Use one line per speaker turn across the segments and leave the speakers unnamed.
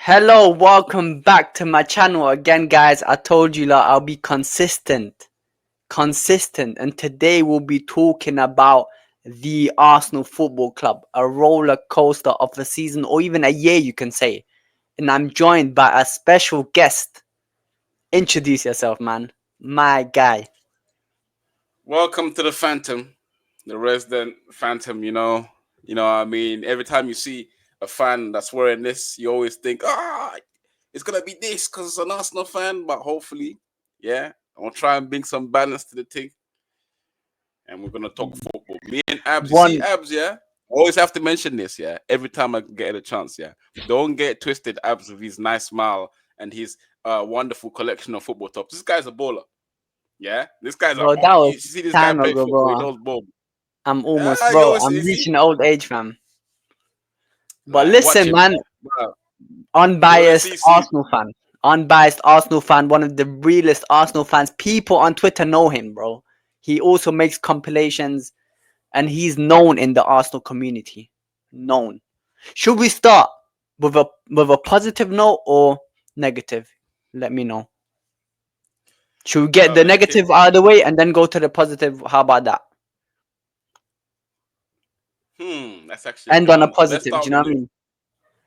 Hello, welcome back to my channel again, guys. I told you that I'll be consistent, and today we'll be talking about the Arsenal Football Club, a roller coaster of a season or even a year, you can say. And I'm joined by a special guest. Introduce yourself, man. My guy.
Welcome to the Phantom, the resident Phantom. What I mean, every time you see a fan that's wearing this, you always think, it's gonna be this because it's an Arsenal fan. But hopefully, yeah, I'll try and bring some balance to the thing, and we're gonna talk football. Me and Abs, you see
One,
Abs, yeah. I always have to mention this, yeah. Every time I get a chance, yeah. Don't get twisted, Abs, with his nice smile and his wonderful collection of football tops. This guy's a baller. Yeah, this guy's a.
bro, that was
You see this guy
time
play
ago,
football. He
bro.
knows ball. You always
I'm
you see,
reaching old age, fam. But
like watch
listen,
him.
man,
Bro. You want to
unbiased
see.
Arsenal fan. Unbiased Arsenal fan, one of the realest Arsenal fans. People on Twitter know him, bro. He also makes compilations and he's known in the Arsenal community. Known. Should we start with a positive note or negative? Let me know. Should we get the
Let's get.
negative out of the way and then go to the positive? How about that?
That's actually a
End
good
on a
one. Let's
positive. Do
start
you know
with
what I
the.
mean?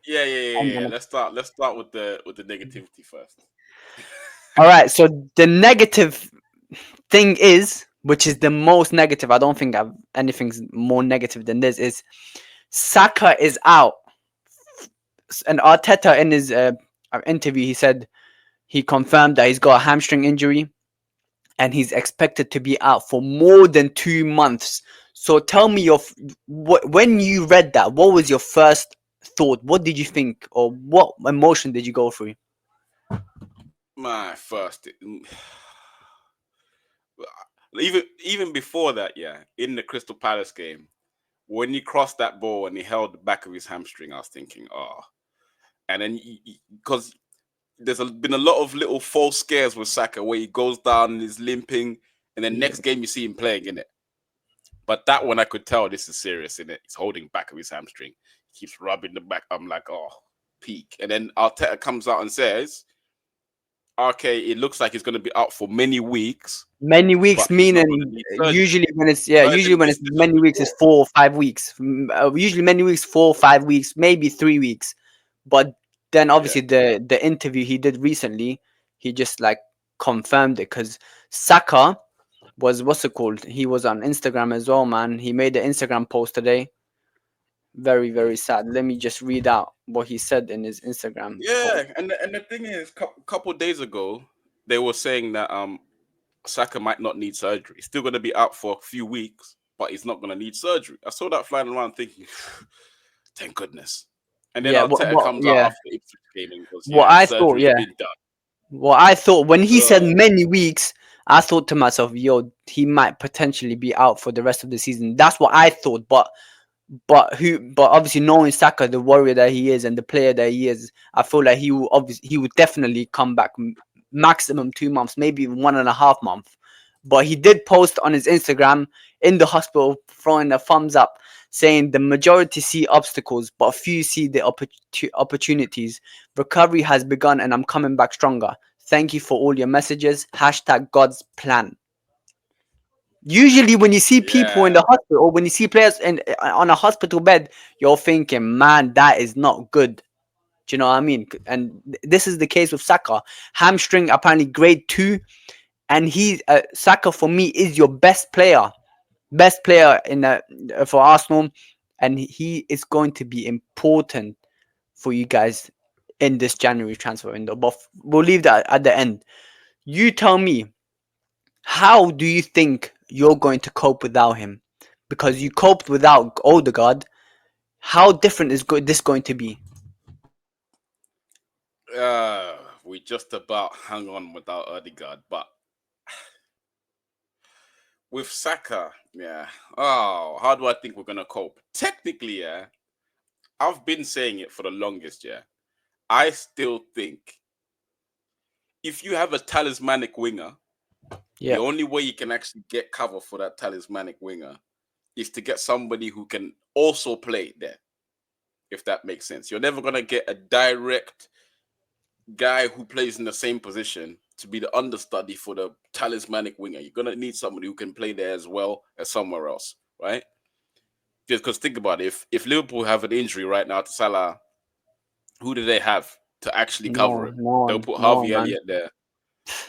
Yeah, yeah, yeah,
End
yeah.
on a
Let's start with the negativity first.
All right. So the negative thing is, which is the most negative, I don't think anything's more negative than this, is Saka is out. And Arteta in his interview, he said he confirmed that he's got a hamstring injury and he's expected to be out for more than 2 months. So tell me when you read that, what was your first thought? What did you think, or what emotion did you go through?
My first, even before that, yeah, in the Crystal Palace game, when he crossed that ball and he held the back of his hamstring, I was thinking, oh, and then because been a lot of little false scares with Saka where he goes down and he's limping, and then
Yeah.
next game you see him playing in it. But that one I could tell this is serious in it. He's holding back of his hamstring. He keeps rubbing the back. I'm like, oh, peak. And then Arteta comes out and says, okay, it looks like he's going to be out for many weeks,
Many weeks
but he's not going to
meaning
need surgery.
usually when it's
This was
many weeks it's
before.
4 or 5 weeks. Usually many weeks, 4 or 5 weeks, maybe 3 weeks. But then
Yeah.
obviously the interview he did recently, he just like confirmed it because Saka was what's it called? He was on Instagram as well, man. He made an Instagram post today. Very very sad. Let me just read out what he said in his Instagram post.
Yeah. And the thing is, couple days ago, they were saying that Saka might not need surgery. He's still going to be out for a few weeks, but he's not going to need surgery. I saw that flying around thinking, thank goodness. And then
Yeah,
Arteta comes out
yeah.
after the Ipswich game and goes,
What
yeah,
I thought,
surgery's
yeah.
been done.
Well, I thought when he said
Uh,
many weeks, I thought to myself, yo, he might potentially be out for the rest of the season. That's what I thought. But obviously knowing Saka, the warrior that he is and the player that he is, I feel like he would definitely come back maximum 2 months, maybe even 1.5 months. But he did post on his Instagram in the hospital, throwing a thumbs up, saying the majority see obstacles, but few see the opportunities. Recovery has begun, and I'm coming back stronger. Thank you for all your messages. Hashtag God's plan. Usually, when you see people in
yeah,
the hospital or when you see players on a hospital bed, you're thinking, man, that is not good. Do you know what I mean? And this is the case with Saka. Hamstring, apparently grade 2. And Saka, for me, is your best player in for Arsenal. And he is going to be important for you guys in this January transfer window. But we'll leave that at the end. You tell me, how do you think you're going to cope without him? Because you coped without Odegaard. How different is this going to be?
we just about hung on without Odegaard, but with Saka, yeah. Oh, how do I think we're gonna cope? Technically, yeah, I've been saying it for the longest, yeah. I still think if you have a talismanic winger, the
Yeah,
only way you can actually get cover for that talismanic winger is to get somebody who can also play there, if that makes sense. You're never gonna get a direct. guy who plays in the same position to be the understudy for the talismanic winger. You're gonna need somebody who can play there as well as somewhere else, right? Because think about it, if Liverpool have an injury right now to Salah, who do they have to actually cover
No,
him?
no
They'll
one,
put
no one,
Harvey
man.
Elliott there,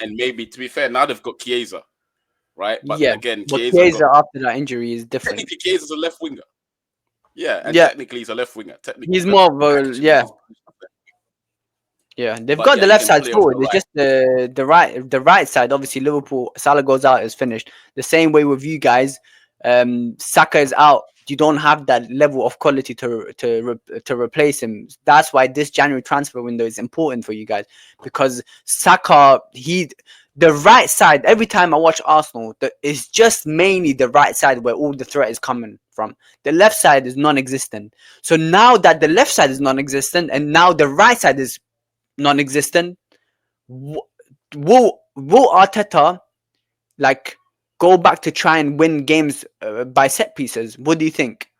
and maybe to be fair, now they've got Chiesa, right? But then
Yeah,
again,
but
Chiesa got
Chiesa after that injury is different.
technically Chiesa's a left winger, yeah, and
Yeah,
technically he's a left winger. Technically,
he's
that's
more of a
actually
yeah.
his position.
Yeah, they've
But
got
yeah,
the
he
left
can
side
play off the
sorted. It's
right.
just the right side. Obviously, Liverpool Salah goes out is finished. The same way with you guys. Saka is out. You don't have that level of quality to replace him. That's why this January transfer window is important for you guys because Saka the right side. Every time I watch Arsenal, it's just mainly the right side where all the threat is coming from. The left side is non-existent. So now that the left side is non-existent and now the right side is non-existent. Will Arteta like go back to try and win games by set pieces? What do you think?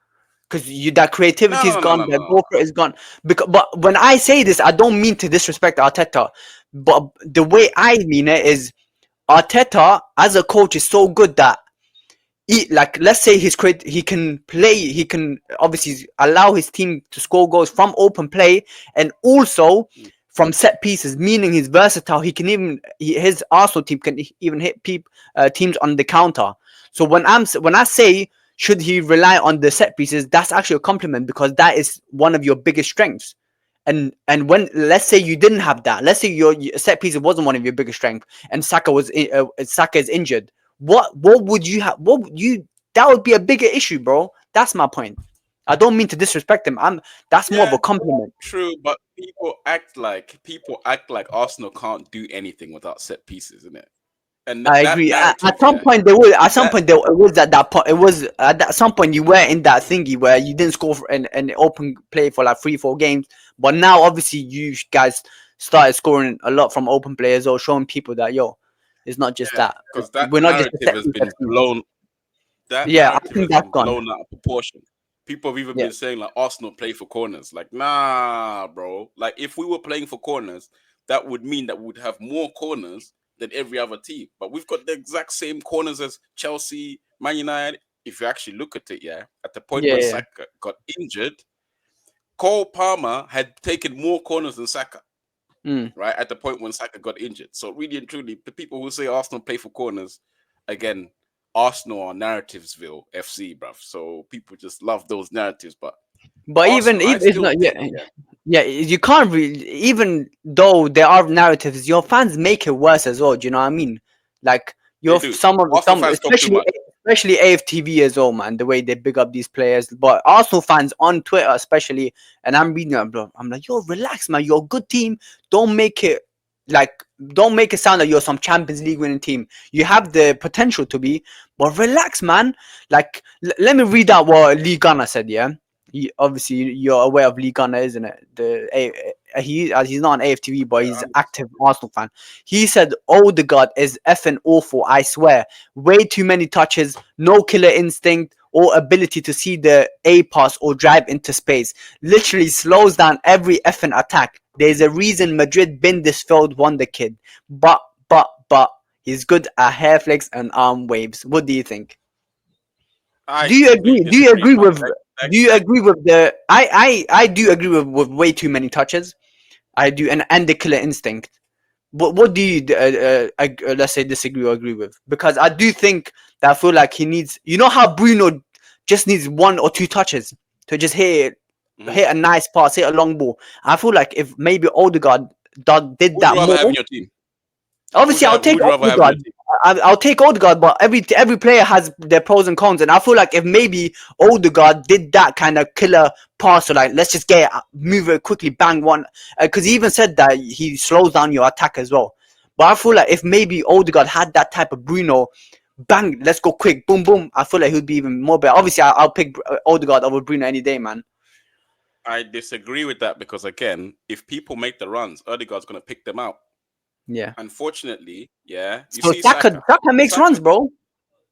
Because that
No,
creativity is
no, no,
gone,
no,
that
no.
goal threat is gone. Because, but when I say this, I don't mean to disrespect Arteta, but the way I mean it is Arteta as a coach is so good that like let's say he can play, he can obviously allow his team to score goals from open play and also
Mm.
from set pieces, meaning he's versatile. He can even his Arsenal team can even hit teams on the counter. So when I say should he rely on the set pieces, that's actually a compliment because that is one of your biggest strengths. And when let's say you didn't have that, let's say your set piece wasn't one of your biggest strengths, and Saka is injured. What would you have? What would you? That would be a bigger issue, bro. That's my point. I don't mean to disrespect him. That's more of
Yeah,
a compliment.
true, but people act like Arsenal can't do anything without set pieces, isn't it? And
I
that
agree. At
narrative,
some
yeah,
point, they would. At some
that
point, it was at that point. It was at some point you were in that thingy where you didn't score for an open play for like 3 4 games. But now, obviously, you guys started scoring a lot from open players or showing people that it's not just
yeah,
that.
because that
We're not just a
narrative
set
has
piece
been
FC.
blown. That
Yeah, I
narrative
think
has
that's
been
gone.
blown out of proportion. People have even
Yeah,
been saying like Arsenal play for corners. Like, nah, bro. Like, if we were playing for corners, that would mean that we would have more corners than every other team. But we've got the exact same corners as Chelsea, Man United. If you actually look at it, yeah, at the point
yeah,
when
yeah.
Saka got injured, Cole Palmer had taken more corners than Saka,
Mm.
right? At the point when Saka got injured. So really and truly, the people who say Arsenal play for corners, again, Arsenal are narrativesville FC, bruv. So people just love those narratives. But
But even
Arsenal, I
even it's
still
not
think,
yeah.
yeah,
Yeah, you can't really, even though there are narratives, your fans make it worse as well. Do you know what I mean? Like
they
your
do. Arsenal
some
fans talk too much.
especially AFTV as well, man. The way they big up these players, but Arsenal fans on Twitter especially, and I'm reading it, bro. I'm like, yo, relax, man. You're a good team. Don't make it like don't make it sound like you're some Champions League winning team. You have the potential to be, but relax, man. Like let me read out what Lee Gunner said. Yeah, obviously you're aware of Lee Gunner, isn't it? He's not on AFTV, but
Yeah,
he's an
100%.
active Arsenal fan. He said Odegaard is effing awful. I swear, way too many touches, no killer instinct or ability to see the A pass or drive into space. Literally slows down every effing attack. There's a reason Madrid been this failed wonder kid, but he's good at hair flicks and arm waves. What do you think?
I
Do you
completely
agree? Do you
disagree,
agree
bro.
with? Do you agree with the? I do agree with way too many touches. I do, and the killer instinct. What do you let's say disagree or agree with? Because I do think that I feel like he needs. You know how Bruno just needs 1 or 2 touches to just
Mhm.
hit a nice pass, hit a long ball. I feel like if maybe Odegaard did
Who would
that
you rather have in
more.
your team?
Obviously, I'll
Who
take
would you rather have in your
Odegaard.
team?
I'll take Odegaard, but every player has their pros and cons, and I feel like if maybe Odegaard did that kind of killer pass, or like let's just get it, move it quickly, bang one, because he even said that he slows down your attack as well. But I feel like if maybe Odegaard had that type of Bruno, bang, let's go quick, boom, boom. I feel like he'd be even more better. Obviously, I'll pick Odegaard over Bruno any day, man.
I disagree with that because again, if people make the runs, Odegaard's gonna pick them out.
Yeah.
Unfortunately, yeah. You
So
see Saka.
Saka makes
Saka.
runs, bro.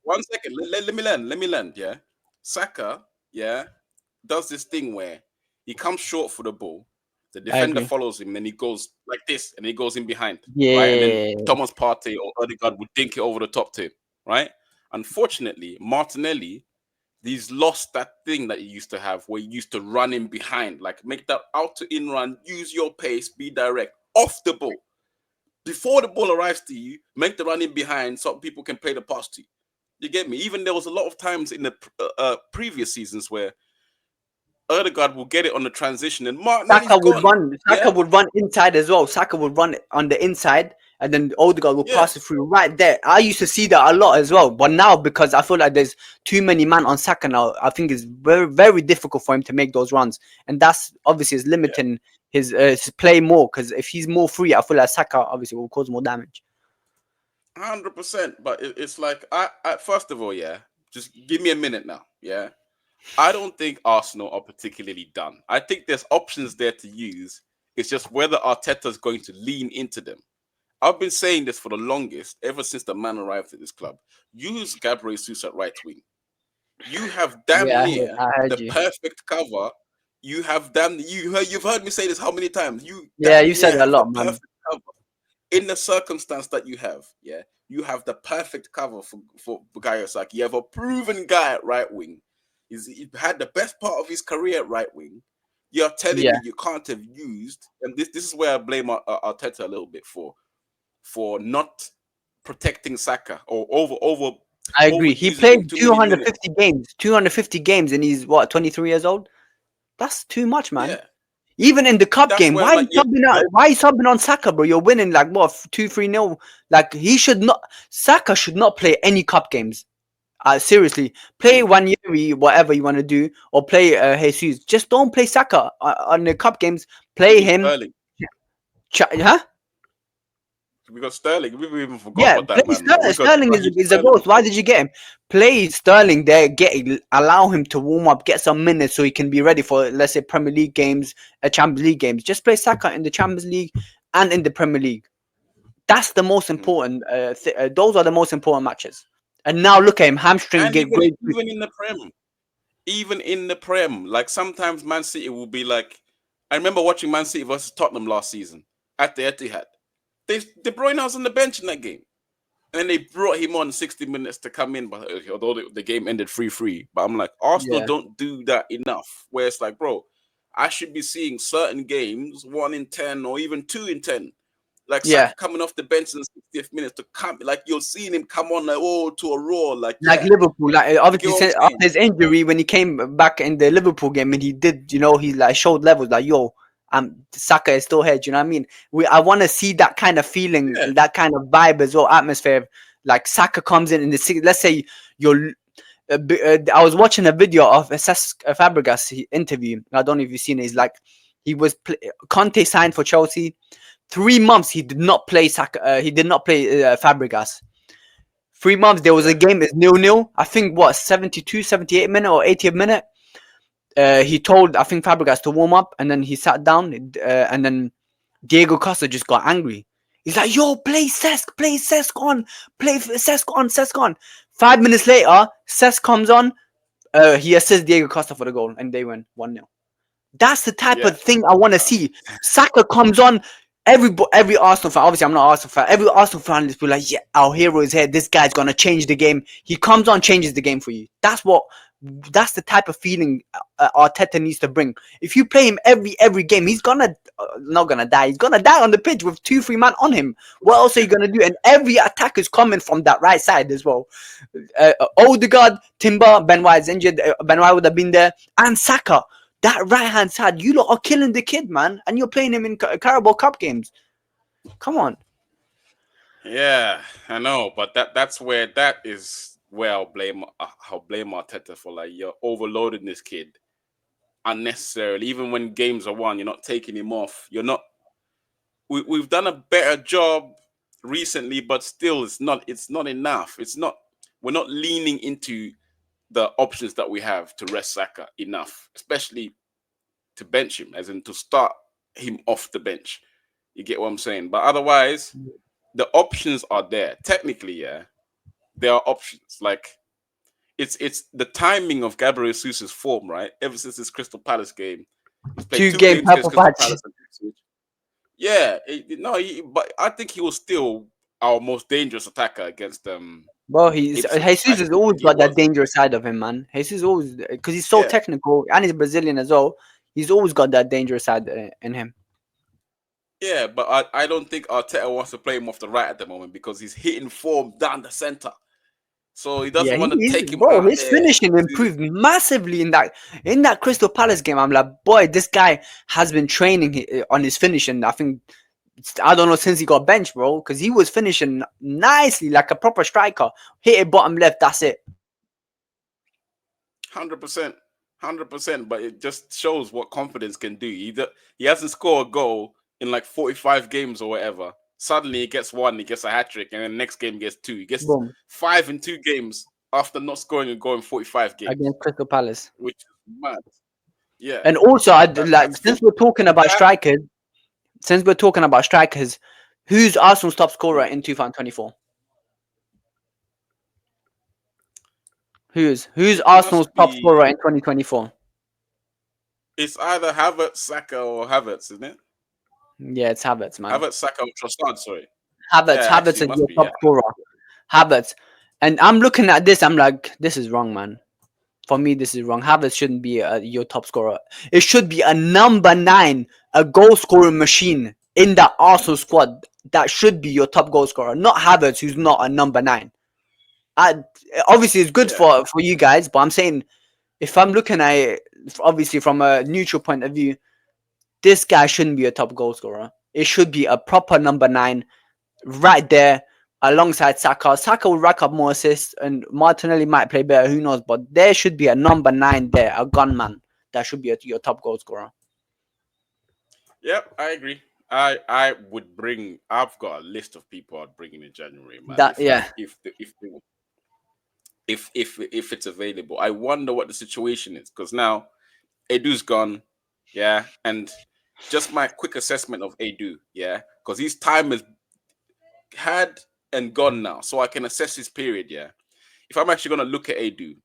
1 second. Let me land. Let me land. Yeah. Saka. Yeah. Does this thing where he comes short for the ball, The
I
defender
agree.
follows him and he goes like this and he goes in behind, right? And then
Yeah,
Thomas Partey or Odegaard would dink it over the top to him, right? Unfortunately, Martinelli, he's lost that thing that he used to have where he used to run in behind, like make that out to in run, use your pace, be direct off the ball. Before the ball arrives to you, make the run in behind so people can play the pass to you. You get me? Even there was a lot of times in the previous seasons where Odegaard will get it on the transition and Martinelli's
Saka would
gone.
run. Saka
Yeah,
would run inside as well. Saka would run on the inside, and then Odegaard would
yeah,
pass it through right there. I used to see that a lot as well, but now because I feel like there's too many man on Saka now, I think it's very very difficult for him to make those runs, and that's obviously is
yeah.
limiting his play more. Because if he's more free, I feel like Saka obviously will cause more damage.
100%. But it's like I first of all, yeah, just give me a minute now. Yeah. I don't think Arsenal are particularly done. I think there's options there to use. It's just whether Arteta's going to lean into them. I've been saying this for the longest, ever since the man arrived at this club. Use Gabriel Jesus at right wing. You have damn
Yeah,
near
I heard
the
you.
perfect cover. You have you've heard me say this how many times? You
Yeah,
damn
you said
near
it a
have the
lot, man.
perfect cover in the circumstance that you have. Yeah, you have the perfect cover for Bukayo Saka. You have a proven guy at right wing. He had the best part of his career at right wing. You're telling
Yeah,
me you can't have used, and this is where I blame Arteta a little bit for not protecting Saka or
I agree. He
overusing him
played
too many minutes.
250 games, 250 games, and he's what 23 years old. That's too much, man.
Yeah,
Even in the cup
that's
game,
where I'm like,
why are you subbing on Saka, bro? You're winning like what 2-3-0. Like he should not. Saka should not play any cup games. Seriously, play
mm,
one year, whatever you want to do, or play Jesus. Just don't play Saka on the cup games.
you
Play
mean
him.
Sterling?
Huh?
We got Sterling. We even forgot
Yeah,
about that
play
man, man.
Sterling.
We got
Sterling
Raheem
is a
Sterling.
ghost. Why did you get him? Play Sterling there. Allow him to warm up, get some minutes so he can be ready for let's say Premier League games, Champions League games. Just play Saka in the Champions League and in the Premier League. That's the most
Mm.
important. Those are the most important matches. And now look at him, hamstring
And
get
even
great.
even in the Prem, even in the Prem, like sometimes Man City will be like, I remember watching Man City versus Tottenham last season at the Etihad. De Bruyne was on the bench in that game. And then they brought him on 60 minutes to come in, but although the game ended 3-3. But I'm like, Arsenal
Yeah,
don't do that enough. Where it's like, bro, I should be seeing certain games 1 in 10 or even 2 in 10. Like
yeah.
Saka coming off the bench in the 60th minute to come, like you're seeing him come on like oh to a roar, like
Like
yeah,
Liverpool, like
you get
obviously
what I'm
after
saying?
his injury, when he came back in the Liverpool game, and he did, he like showed levels like, yo, Saka is still here. Do you know what I mean? I want to see that kind of feeling,
Yeah,
that kind of vibe as well, atmosphere. Like Saka comes in the let's say you're. I was watching a video of a Fabregas interview. I don't know if you've seen it. He's like, Conte signed for Chelsea. 3 months he did not play Saka. He did not play Fabregas. 3 months there was a
yeah,
game it's 0-0. I think what 72, 78 minute or 80th minute. He told I think Fabregas to warm up and then he sat down and then Diego Costa just got angry. He's like, "Yo, play Cesc on, play Cesc on, Cesc on." 5 minutes later, Cesc comes on. He assists Diego Costa for the goal, and they win 1-0. That's the type
yeah.
of thing I want to see. Saka comes on. Every Arsenal fan, obviously I'm not an Arsenal fan. Every Arsenal fan is be like, yeah, our hero is here. This guy's gonna change the game. He comes on, changes the game for you. That's the type of feeling Arteta needs to bring. If you play him every game, he's gonna not gonna die. He's gonna die on the pitch with 2-3 man on him. What else are you gonna do? And every attack is coming from that right side as well. Odegaard, Timber, Ben White's injured. Ben White would have been there, and Saka. That right hand side, you lot are killing the kid, man, and you're playing him in Carabao Cup games. Come on.
Yeah, I know, but that is where I'll blame Arteta for like you're overloading this kid unnecessarily. Even when games are won, you're not taking him off. You're not. We've done a better job recently, but still, it's not enough. It's not. We're not leaning into the options that we have to rest Saka enough, especially to bench him, as in to start him off the bench. You get what I'm saying? But otherwise, the options are there. Technically, yeah, there are options. Like it's the timing of Gabriel Jesus's form, right? Ever since this Crystal Palace game, He's played
Two
two
game
games against
purple
Crystal
patch.
Palace and Ipswich. Yeah, no, but I think he was still our most dangerous attacker against
Bro, he's
Ipswich. I
Jesus has
still
always
think he
got that
was.
dangerous side of him, man. Jesus always because he's so
Yeah,
technical and he's Brazilian as well. He's always got that dangerous side in him.
yeah, but I don't think Arteta wants to play him off the right at the moment because he's hitting form down the center. So he
Yeah,
doesn't want to
he's
take him
bro.
out
His
there.
finishing improved massively in that Crystal Palace game. I'm like, boy, this guy has been training on his finishing. I think I don't know since he got benched, bro, because he was finishing nicely like a proper striker. Hit it bottom left, that's it.
100%, 100%. But it just shows what confidence can do. He hasn't scored a goal in like 45 games or whatever. Suddenly he gets one, he gets a hat trick, and then the next game he gets two. He gets
Boom,
five in 2 games after not scoring a goal in 45 games,
against Crystal Palace.
which is mad. Yeah,
And also, I like
that's
since we're talking about
that.
strikers, who's Arsenal's top scorer
Hmm,
in 2024? Who's
it
Arsenal's
must
top
be.
scorer in 2024?
It's either Havertz, Saka, or Havertz, isn't it?
Yeah, it's Havertz, man.
Havertz, Saka, or Trossard. Sorry.
Havertz,
Yeah,
Havertz
actually, it
is
must
your
be.
top
Yeah.
scorer. Havertz, and I'm looking at this. I'm like, this is wrong, man. For me, this is wrong. Havertz shouldn't be your top scorer. It should be a number nine, a goal scoring machine in that Arsenal squad. That should be your top goal scorer, not Havertz, who's not a number nine. I, obviously, it's good
Yeah.
for you guys, but I'm saying if I'm looking at it, obviously from a neutral point of view, this guy shouldn't be a top goal scorer. It should be a proper number nine right there alongside Saka. Saka will rack up more assists, and Martinelli might play better. Who knows? But there should be a number nine there, a gunman that should be your top goal scorer.
Yep, I agree. I would bring. I've got a list of people I'd bring in January, man.
That yeah,
If it's available, I wonder what the situation is because now Edu's gone, yeah, and just my quick assessment of Edu, yeah, because his time is had and gone now, so I can assess his period, yeah. If I'm actually gonna look at Edu,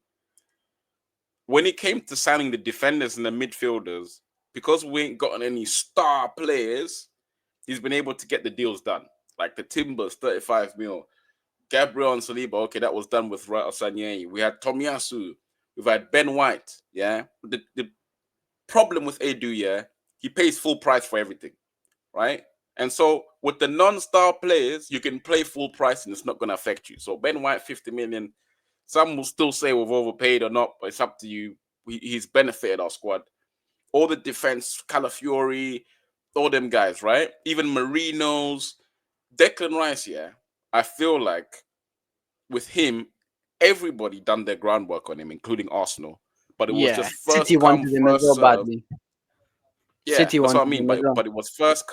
when it came to signing the defenders and the midfielders, because we ain't gotten any star players, he's been able to get the deals done. Like the Timbers, 35 mil. Gabriel and Saliba, okay, that was done with Sanyei. We had Tomiyasu. We've had Ben White, yeah. The problem with Edu, yeah, he pays full price for everything, right? And so with the non-star players, you can play full price and it's not going to affect you. So Ben White, 50 million. Some will still say we've overpaid or not, but it's up to you. He's benefited our squad. All the defense, Calafiori, all them guys, right? Even Marinos, Declan Rice, yeah. I feel like with him, everybody done their groundwork on him, including Arsenal. But it was
yeah.
just
City
first come,
wanted him as
first
well
serve.
badly.
Yeah,
City
that's what I
wanted
mean.
him as well.
But it was first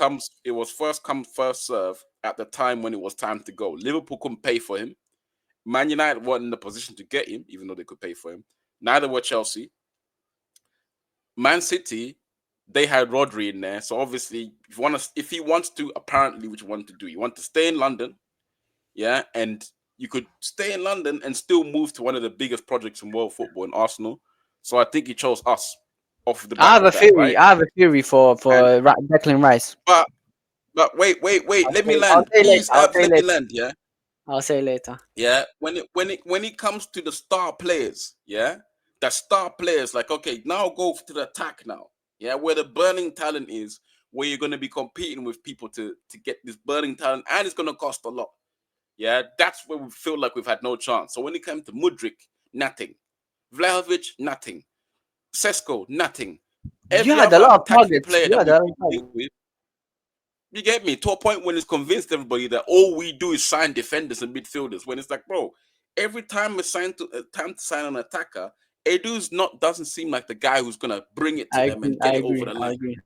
come, first serve at the time when it was time to go. Liverpool couldn't pay for him. Man United weren't in the position to get him, even though they could pay for him. Neither were Chelsea. Man City, they had Rodri in there. So obviously, if he wants to, apparently, which he wanted to do, you want to stay in London, yeah, and you could stay in London and still move to one of the biggest projects in world football in Arsenal. So I think he chose us off the
I
back
have a
of that,
theory.
right?
I have a theory for
And
Declan Rice.
but wait, let me
I'll
land.
say later.
Please,
I'll
Abs,
say
let me
later.
land, yeah.
I'll say later.
Yeah, when it comes to the star players, yeah, the star players, like okay, now go to the attack now, yeah, where the burning talent is, where you're gonna be competing with people to get this burning talent, and it's gonna cost a lot. Yeah, that's where we feel like we've had no chance. So when it came to Mudrik, nothing, Vlahovic, nothing, Sesko, nothing.
You
Every
had a
other
lot of
attacking
targets.
player
You
that
had a
we've
lot of
been
targets.
dealing with. You get me? To a point when it's convinced everybody that all we do is sign defenders and midfielders. When it's like, bro, every time it's time to sign an attacker, Edu's not doesn't seem like the guy who's gonna bring it to
I
them
agree.
and
I
get it over
agree.
the
I
line.
agree.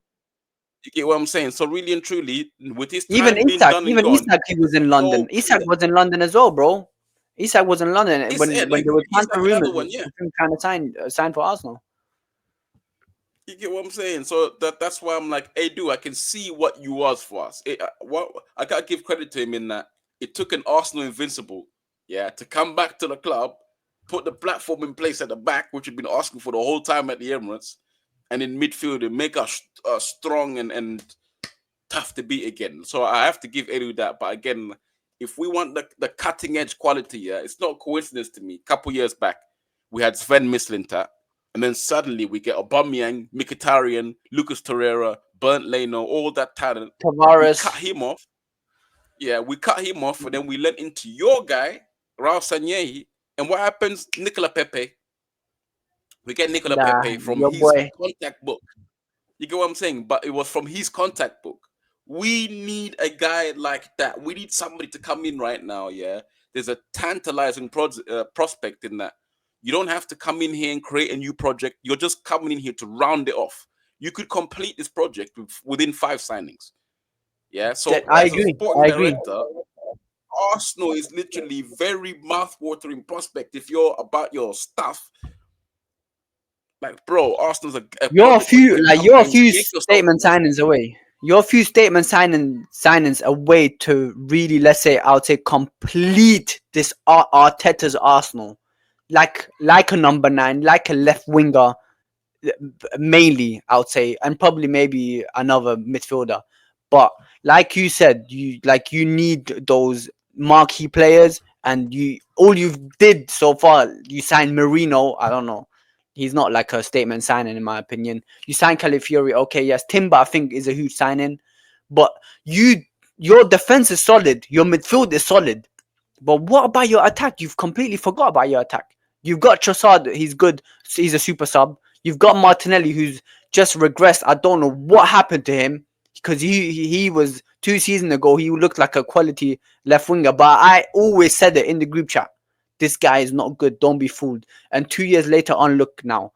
You get what I'm saying? So really and truly, with his
Even
time being
Isak,
done and
even
gone,
Isak, he was in
it's
London.
so
Isak
clear.
was in London as well, bro. Isak was in London
It's
when there were
he's
transfer
like
rumors
another one, yeah.
of him trying to sign for Arsenal.
You get what I'm saying? So that's why I'm like, hey, dude, I can see what you was for us. What I gotta give credit to him in that it took an Arsenal invincible, yeah, to come back to the club, put the platform in place at the back, which we've been asking for the whole time at the Emirates, and in midfield and make us strong and tough to beat again. So I have to give Edu that. But again, if we want the cutting edge quality, yeah, it's not a coincidence to me. A couple years back, we had Sven Mislintat, and then suddenly we get Aubameyang, Mkhitaryan, Lucas Torreira, Bernd Leno, all that talent. We cut
Tavares.
him off. Yeah, we cut him off, and then we lent into your guy, Ralph Sanyehi. And what happens? Nicola Pepe. We get Nicola
Nah,
Pepe from
your
his
boy.
contact book. You get what I'm saying? But it was from his contact book. We need a guy like that. We need somebody to come in right now. Yeah, there's a tantalizing prospect in that. You don't have to come in here and create a new project. You're just coming in here to round it off. You could complete this project within 5 signings. Yeah.
That
So
I
as a
agree.
sporting
I agree.
director, Arsenal is literally very mouth-watering prospect. If you're about your stuff, like bro, Arsenal's a
You're a
project where you
few
can
like
come
you're a
and
few
make yourself
statement signings away. You're a few statement signings away to really, let's say, I would say, complete this Arteta's Arsenal, like a number nine, like a left winger, mainly I would say, and probably maybe another midfielder. But like you said, you need those marquee players, and you all you did so far, you signed Marino. I don't know. He's not like a statement signing in my opinion. You signed Calafiori, okay, yes. Timber I think is a huge signing, but your defense is solid, your midfield is solid. But what about your attack? You've completely forgot about your attack. You've got Trossard, he's good, he's a super sub. You've got Martinelli, who's just regressed. I don't know what happened to him because he was 2 seasons ago. He looked like a quality left winger. But I always said it in the group chat. This guy is not good. Don't be fooled. And 2 years later, on look now.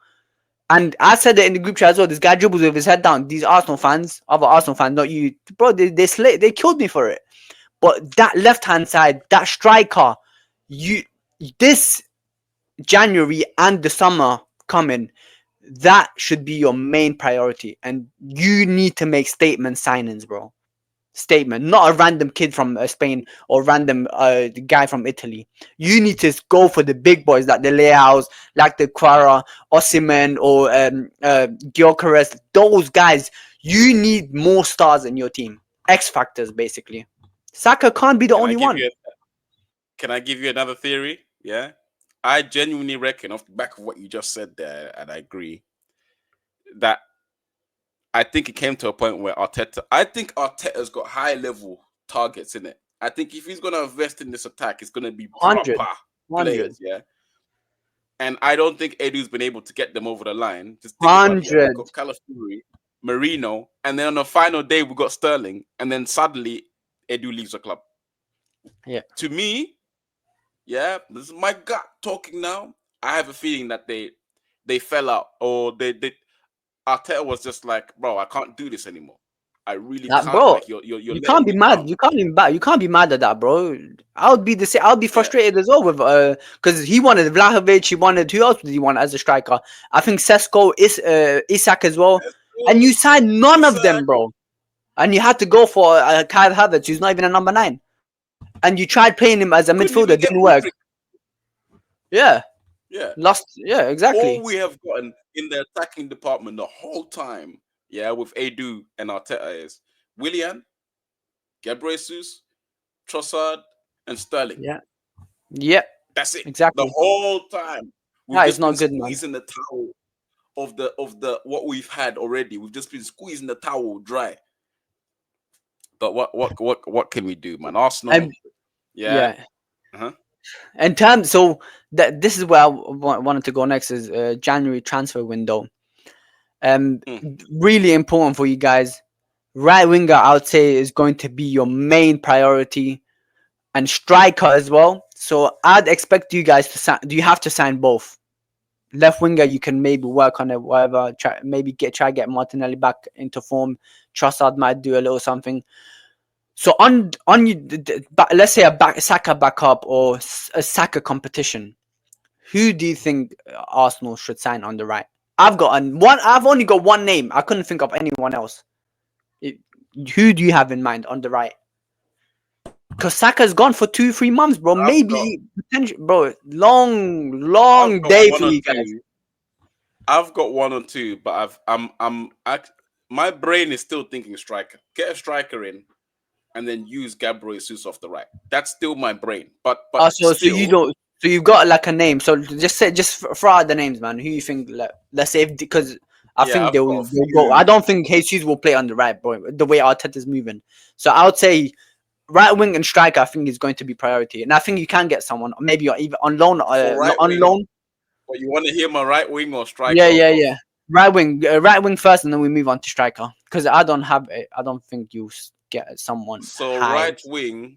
And I said it in the group chat as well. This guy dribbles with his head down. These Arsenal fans, other Arsenal fans, not you, bro. They killed me for it. But that left hand side, that striker, you this January and the summer coming, that should be your main priority, and you need to make statement signings, bro. Statement, not a random kid from Spain or random guy from Italy. You need to go for the big boys like the Leaos, like the Quara, Osimhen, or Gyökeres. Those guys, you need more stars in your team. X factors, basically. Saka can't be the
Can I
only
give
one.
you can I give you another theory? Yeah. I genuinely reckon, off the back of what you just said there, and I agree, that I think it came to a point where I think Arteta's got high level targets in it. I think if he's going to invest in this attack, it's going to be
100,
proper
100,
players, yeah. And I don't think Edu's been able to get them over the line. Just think about it, yeah. We've
100.
got Calafiori, Marino, and then on the final day we got Sterling, and then suddenly Edu leaves the club.
Yeah.
To me, yeah, this is my gut talking now. I have a feeling that they fell out, or they Arteta was just like, bro, I can't do this anymore. I really
That
can't.
bro,
Like you're
you can't
letting
be
me
mad.
down.
You can't be mad at that, bro. I would be the same. I would be
Yeah.
frustrated as well with because he wanted Vlahovic. He wanted who else did he want as a striker? I think Sesko is Isak as well.
Let's
And
go.
you signed none of
Isak
them, bro. And you had to go for Kyle Havertz, who's not even a number nine. And you tried playing him as a
couldn't
midfielder,
even get
didn't work.
Mudrik.
Yeah,
Yeah.
lost. Yeah,
All
exactly.
we have gotten in the attacking department the whole time, yeah, with Edu and Arteta is Willian, Gebreyesus, Trossard, and Sterling.
Yeah, yeah,
That's it. The
exactly.
whole time. We've
That is
just been
not good, man.
squeezing the towel of the what we've had already. We've just been squeezing the towel dry. But what can we do, man? Arsenal,
And
yeah.
yeah,
Uh-huh.
in terms, so that this is where I wanted to go next is January transfer window. Um,
Mm.
really important for you guys. Right winger, I would say, is going to be your main priority, and striker as well. So I'd expect you guys to sign. Do you have to sign both? Left winger, you can maybe work on it, whatever. Try get Martinelli back into form. Trossard might do a little something. So on you, let's say a Saka backup or a Saka competition. Who do you think Arsenal should sign on the right? I've only got one name. I couldn't think of anyone else. It- who do you have in mind on the right? Because Saka's gone for 2-3 months, bro.
I've got
Maybe potential, bro. Long,
I've
long
got
day
one
for
or
you guys.
two. I've got one or two, but my brain is still thinking striker. Get a striker in, and then use Gabriel Jesus off the right. That's still my brain. But
So you
still,
don't. So you've got like a name. So just say, just throw out the names, man. Who you think? Let's say because I
yeah,
think
I've got a
they'll go. I
few.
don't think Jesus will play on the right, bro. The way Arteta's moving. So I would say right wing and striker. I think is going to be priority, and I think you can get someone maybe even on loan.
For
Not
right
on
wing.
loan.
Or you want to hear my right wing or
Yeah,
striker or
yeah,
both?
yeah. Right wing first, and then we move on to striker. Because I don't have it. I don't think you get someone
So
high.
right wing,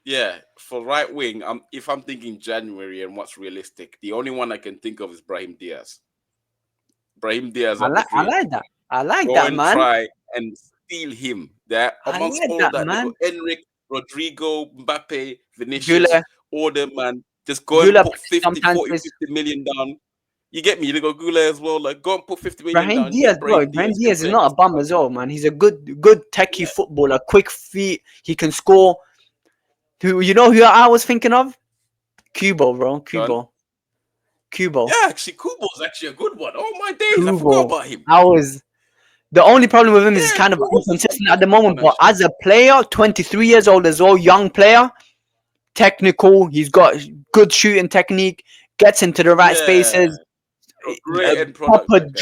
yeah. For right wing, if I'm thinking January and what's realistic, the only one I can think of is Brahim Diaz. Brahim Diaz at
I
Madrid.
like that. I like
Go
that,
and
man.
try and steal him. There
I
amongst
like
all
that,
that, they got
man.
Enric, Rodrigo, Mbappe, Vinicius,
Gula,
all them, man. Just go and
Gula
put 50,
sometimes
40,
plays
50 million down. You get me? They got Gula as well. Like, go and put 50 million
Brahim
down.
Diaz,
Get
bro.
Brahim
Brahim
Diaz. Can
Diaz is
play
not a
against the
bum
top
as
top.
well, man. He's a good techie
Yeah,
footballer, quick feet. He can score. Who you know who I was thinking of? Kubo, bro.
done.
Kubo,
Yeah, actually, Kubo's actually a good one. Oh my days, I forgot
Kubo.
about him.
I was the only problem with him is
Yeah,
kind of
Kubo's
inconsistent at the
that's a good
moment.
one
But
actually.
as a player, 23 years old as well, young player, technical. He's got good shooting technique. Gets into the right
Yeah,
spaces.
a great end product,
Proper
that guy.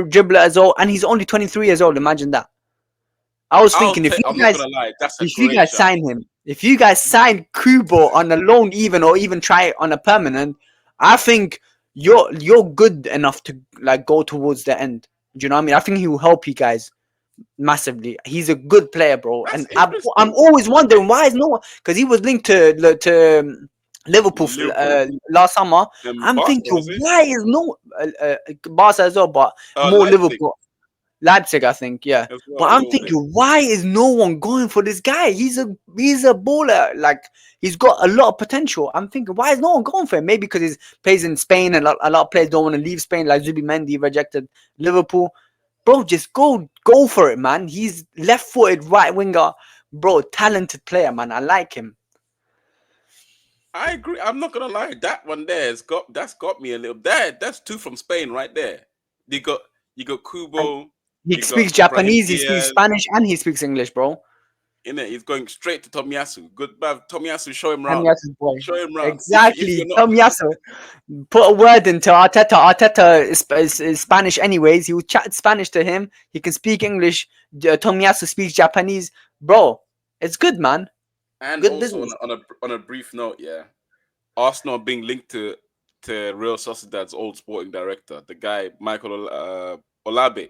dribbler as well, and he's only 23 years old. Imagine that. I was thinking
I'm not gonna lie, that's a
if you
great
guys
shout.
sign him, if you guys sign Kubo on a loan even or even try it on a permanent, I think you're good enough to like go towards the end. Do you know what I mean? I think he will help you guys massively. He's a good player, bro.
That's
And I'm
interesting.
always wondering why is no one because he was linked to Liverpool
Liverpool
last summer.
and
I'm
Barca,
thinking
was it?
why is no Barca as well, but more
Leipzig
Liverpool. Leipzig, I think, yeah.
as well,
But
a
I'm
little bit.
thinking, why is no one going for this guy? He's a baller. Like he's got a lot of potential. I'm thinking, why is no one going for him? Maybe because he plays in Spain, and a lot of players don't want to leave Spain. Like Zubimendi rejected Liverpool. Bro, just go for it, man. He's left-footed right winger, bro. Talented player, man. I like him.
I agree. I'm not gonna lie. That one there that's got me a little. That's two from Spain right there. You got you got
And
Kubo,
he
you got
speaks
Brahim
Japanese, he speaks
Diaz.
Spanish, and he speaks English, bro.
In it, he's going straight to Tomiyasu. Good, bruv. Tomiyasu, show him round.
Tomiyasu boy.
Show him round. If
Exactly.
you're not,
Tomiyasu. Put a word into Arteta. Arteta is Spanish anyways. He will chat Spanish to him. He can speak English. Tomiyasu speaks Japanese. Bro, it's good, man.
and
Good
also
business.
on a brief note, yeah, Arsenal being linked to Real Sociedad's old sporting director, the guy Michael Olabe,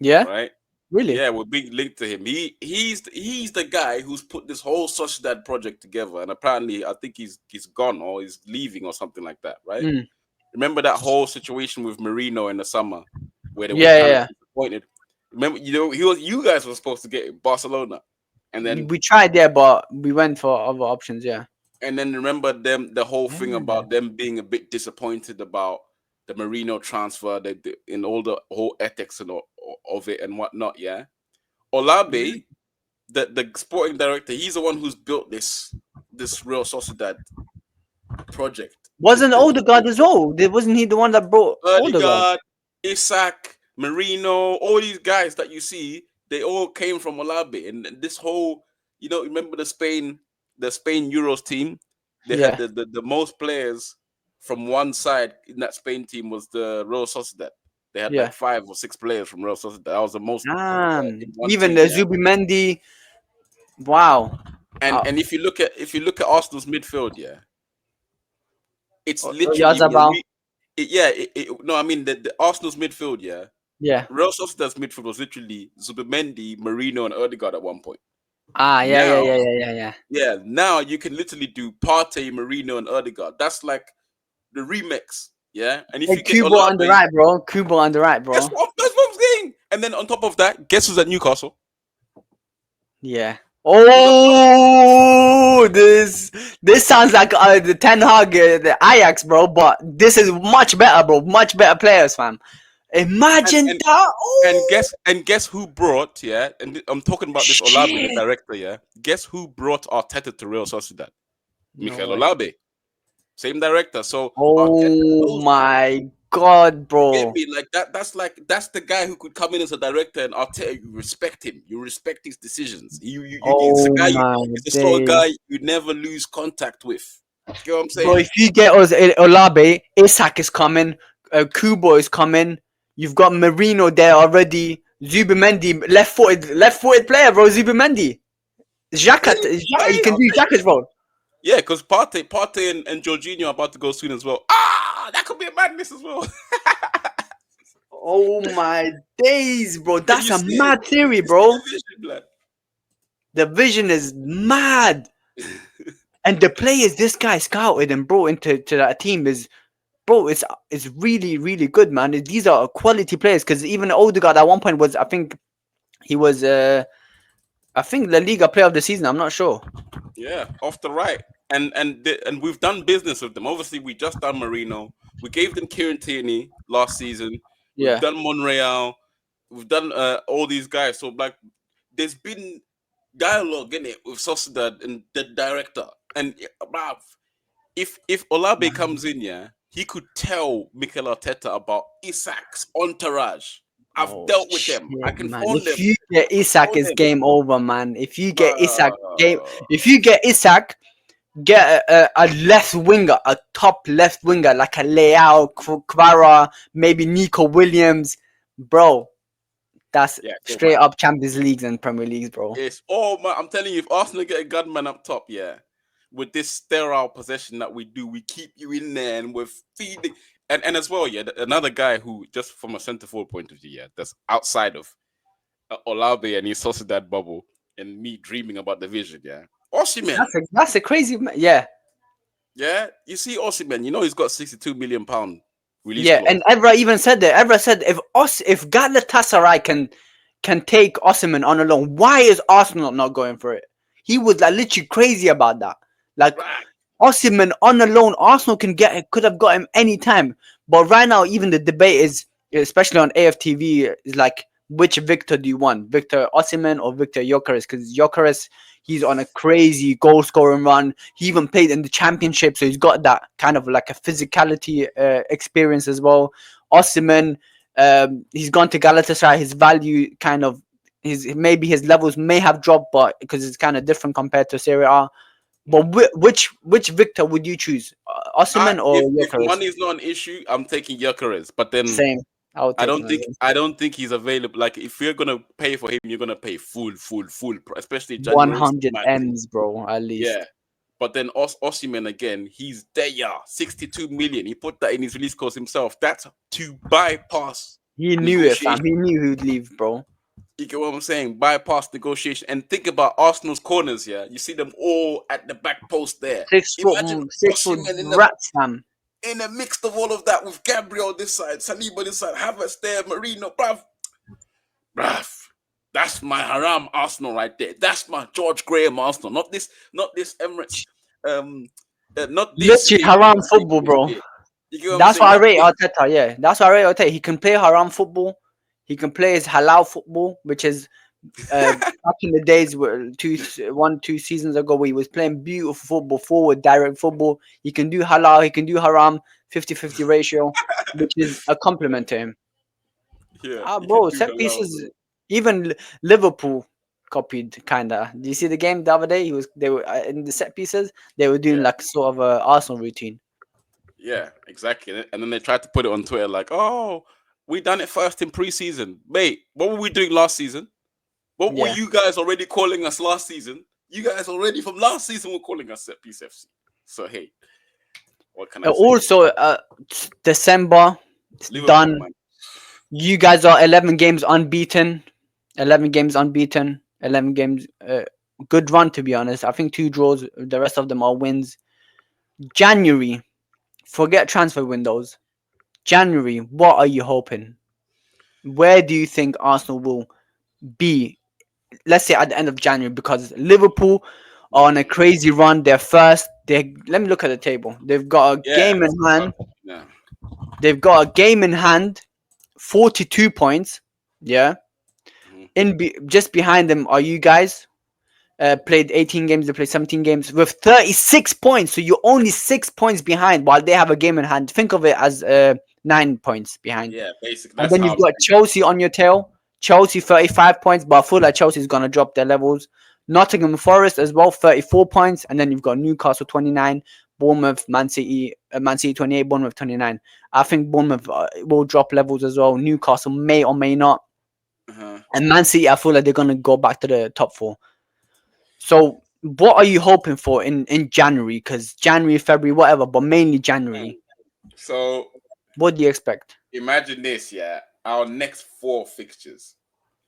Yeah?
right?
Really?
Yeah, we're being linked to him. He's the guy who's put this whole Sociedad project together, and apparently, I think he's gone or he's leaving or something like that, right?
Mm.
Remember that whole situation with Marino in the summer, where they were
Yeah,
kind of
yeah,
disappointed. Remember, you guys were supposed to get Barcelona, and
yeah.
then
We tried there, but we went for other options. Yeah.
remember them the whole thing
Yeah.
about them being a bit disappointed about the Marino transfer, in all the whole ethics and of it and whatnot. Yeah, Olabe, the sporting director, he's the one who's built this Real Sociedad project
Wasn't Odegaard as well? Wasn't he the one that brought Odegaard?
Erdegaard, Isak, Marino, all these guys that you see, they all came from Olabe. And this whole, remember the Spain Euros team? They had
Yeah.
the most players from one side in that Spain team was the Real Sociedad. They had like
Yeah.
5 or 6 players from Real Sociedad. That was the most in one
Even
team,
the
yeah.
Zubimendi. Wow.
And if you look at Arsenal's midfield, yeah, it's literally
Yazabal.
Marie. Yeah, no, I mean the Arsenal's midfield, yeah.
Yeah.
Real Sociedad's midfield was literally Zubimendi, Marino, and Erdegaard at one point.
Ah, yeah, yeah,
Now,
yeah, yeah, yeah, yeah.
now you can literally do Partey, Marino, and Erdegaard. That's like the remix, yeah. And if
Hey,
you get
Kubo on the
Olabe,
right, bro. Kubo on the right, bro.
that's what I'm saying. And then on top of that, guess who's at Newcastle?
Yeah.
Who's at
Oh, this sounds like the Ten Hag, the Ajax, bro. But this is much better, bro. Much better players, fam.
and
Imagine
and
that.
and
Oh,
guess who brought, yeah? And I'm talking about this Olabe, the
shit.
director, yeah. Guess who brought Arteta to Real Sociedad?
No
Mikel
way.
Olabe, same director. So Arteta
Oh
knows him.
my God,
You get
bro.
me? Like that. That's the guy who could come in as a director and Arteta. You respect him. You respect his decisions. It's a
Oh
guy.
my
It's the sort of
days.
guy you never lose contact with. You know what I'm
Bro,
saying?
if you get us Olabe, Isak is coming, Kubo is coming. You've got Marino there already. Zubimendi, left-footed player, bro. Zubimendi.
Yeah,
Xhaka, he can
I'll
do
take
Xhaka's
it.
role.
Yeah, because Partey and Jorginho are about to go soon as well. Ah, that could be a madness as well.
Oh my days, bro.
Can
That's
you
a
see it?
mad theory,
You see
bro.
the vision, blood.
The vision is mad. And the players this guy scouted and brought into that team is, bro, it's really, really good, man. These are quality players because even Odegaard at one point was, I think he was, I think La Liga player of the season. I'm not sure.
Yeah, off the right, and we've done business with them. Obviously, we just done Marino. We gave them Kieran Tierney last season. We've
Yeah.
done Monreal. We've done all these guys. So like, there's been dialogue in it with Sociedad and the director. And bruv, if Olabe comes in, yeah, he could tell Mikel Arteta about Isak's entourage. I've
Oh
dealt with
shit,
them. I can
man!
phone
If
them.
you get
I can
Isak,
phone
it's
them.
game over, man. If you get Isak, game.
Bruh.
If you get Isak, get a left winger, a top left winger like a Leao, Kvara, maybe Nico Williams, bro. That's
Yeah, go
straight
man.
up Champions Leagues and Premier Leagues, bro.
It's oh man, I'm telling you, if Arsenal get a gunman up top, yeah, with this sterile possession that we do, we keep you in there and we're feeding. And as well, yeah, another guy who just from a centre forward point of view, yeah, that's outside of Olabe and his Sociedad bubble and me dreaming about the vision, yeah. Osimhen,
That's a crazy, yeah.
yeah, you see Osimhen, you know he's got 62 million pound release
Yeah, and
clause.
Evra even said that. Evra said if Galatasaray can take Osimhen on a loan, why is Arsenal not going for it? He was like literally crazy about that. Like
Right.
Osimhen on a loan, Arsenal could have got him anytime. But right now, even the debate is, especially on AFTV, is like which Victor do you want, Victor Osimhen or Victor Gyökeres? Because Gyökeres, he's on a crazy goal scoring run. He even played in the championship, so he's got that kind of like a physicality experience as well. Osimhen, he's gone to Galatasaray. His value kind of his levels may have dropped, but because it's kind of different compared to Serie A. But which Victor would you choose,
I
Osimhen or
if
Gyökeres?
money is not an issue, I'm taking Gyökeres, but then
Same. I would take him as well.
I don't think he's available. Like if you're gonna pay for him, you're gonna pay full, especially
One
January.
hundred M's, bro, at
Yeah,
least.
but then Osimhen again, he's there. Yeah, 62 million. He put that in his release cost himself. That's to bypass
He knew it,
negotiation.
fam. He knew he'd leave, bro.
You get what I'm saying? Bypass negotiation. And think about Arsenal's corners. Yeah, you see them all at the back post there. Imagine
6 foot
Osimhen
rats, fam.
in the mix of all of that with Gabriel this side, Saliba this side, Havertz there, Marino, bruv. That's my haram Arsenal right there. That's my George Graham Arsenal. Not this Emirates, um, not this
Literally haram football, bro.
You get what I'm
That's
saying?
why I
Not
rate
this.
Arteta. Yeah, that's why I rate Arteta. He can play haram football. He can play his halal football, which is back in the days where 2 seasons ago, where he was playing beautiful football, forward, direct football. He can do halal. He can do haram, 50-50 ratio, which is a compliment to him.
Yeah,
Ah,
you can
bro,
do
set
halal as
pieces.
well.
Even Liverpool copied kinda. Do you see the game the other day? They were in the set pieces. They were doing
Yeah,
like sort of a Arsenal routine.
yeah, exactly. And then they tried to put it on Twitter like, "Oh, we done it first in preseason, mate. What were we doing last season? What were
Yeah.
you guys already calling us last season? You guys already from last season were calling us set piece FC. So hey, what can I say?
Also, December it's
Liverpool,
done.
man.
You guys are 11 games unbeaten. 11 games unbeaten. 11 games. Good run, to be honest. I think 2 draws. The rest of them are wins. January. Forget transfer windows. January. What are you hoping? Where do you think Arsenal will be? Let's say at the end of January, because Liverpool are on a crazy run. They're first. They Let me look at the table. They've got a
Yeah,
game in hand.
yeah.
They've got a game in hand. 42 points. Yeah.
Mhm.
Just behind them are you guys. Played 18 games. They played 17 games with 36 points. So you're only 6 points behind while they have a game in hand. Think of it as 9 points behind.
Yeah, basically
And
that's
then
how
you've
I'm
got
thinking.
Chelsea on your tail. Chelsea 35 points, but I feel like Chelsea's gonna drop their levels. Nottingham Forest as well, 34 points, and then you've got Newcastle 29, Bournemouth, Man City 28, Bournemouth 29. I think Bournemouth will drop levels as well. Newcastle may or may not,
Uh-huh.
and Man City, I feel like they're gonna go back to the top four. So, what are you hoping for in January? Because January, February, whatever, but mainly
Mm.
January.
So
What do you expect?
imagine this, yeah. Our next four fixtures.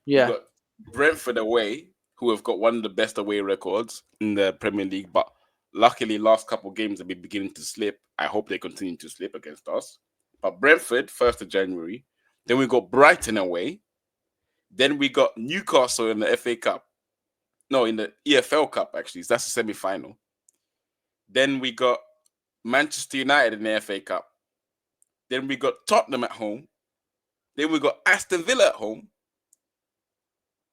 We
Yeah,
got Brentford away, who have got one of the best away records in the Premier League, but luckily last couple of games have been beginning to slip. I hope they continue to slip against us. But Brentford, 1st of January. Then we got Brighton away. Then we got Newcastle in the FA Cup. No, in the EFL Cup, actually. That's the semi final. Then we got Manchester United in the FA Cup. Then we got Tottenham at home. Then we got Aston Villa at home.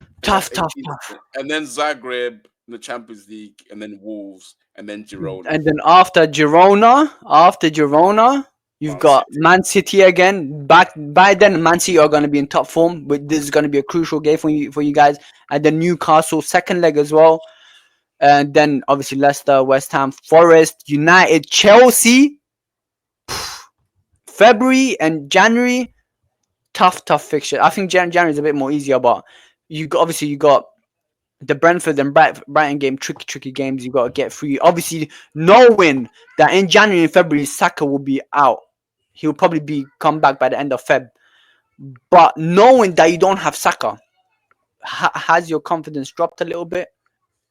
And that's
tough, tough,
18th.
tough.
And then Zagreb in the Champions League. And then Wolves. And then Girona.
And then after Girona, you've
Man
got
City.
Man City again. Back by then, Man City are going to be in top form. But this is going to be a crucial game for you guys. And then Newcastle second leg as well. And then obviously Leicester, West Ham, Forest, United, Chelsea. February and January, tough fixture. I think January is a bit more easier, but you got the Brentford and Brighton game, tricky games you got to get through. Obviously, knowing that in January and February, Saka will be out. He'll probably be come back by the end of Feb. But knowing that you don't have Saka, has your confidence dropped a little bit?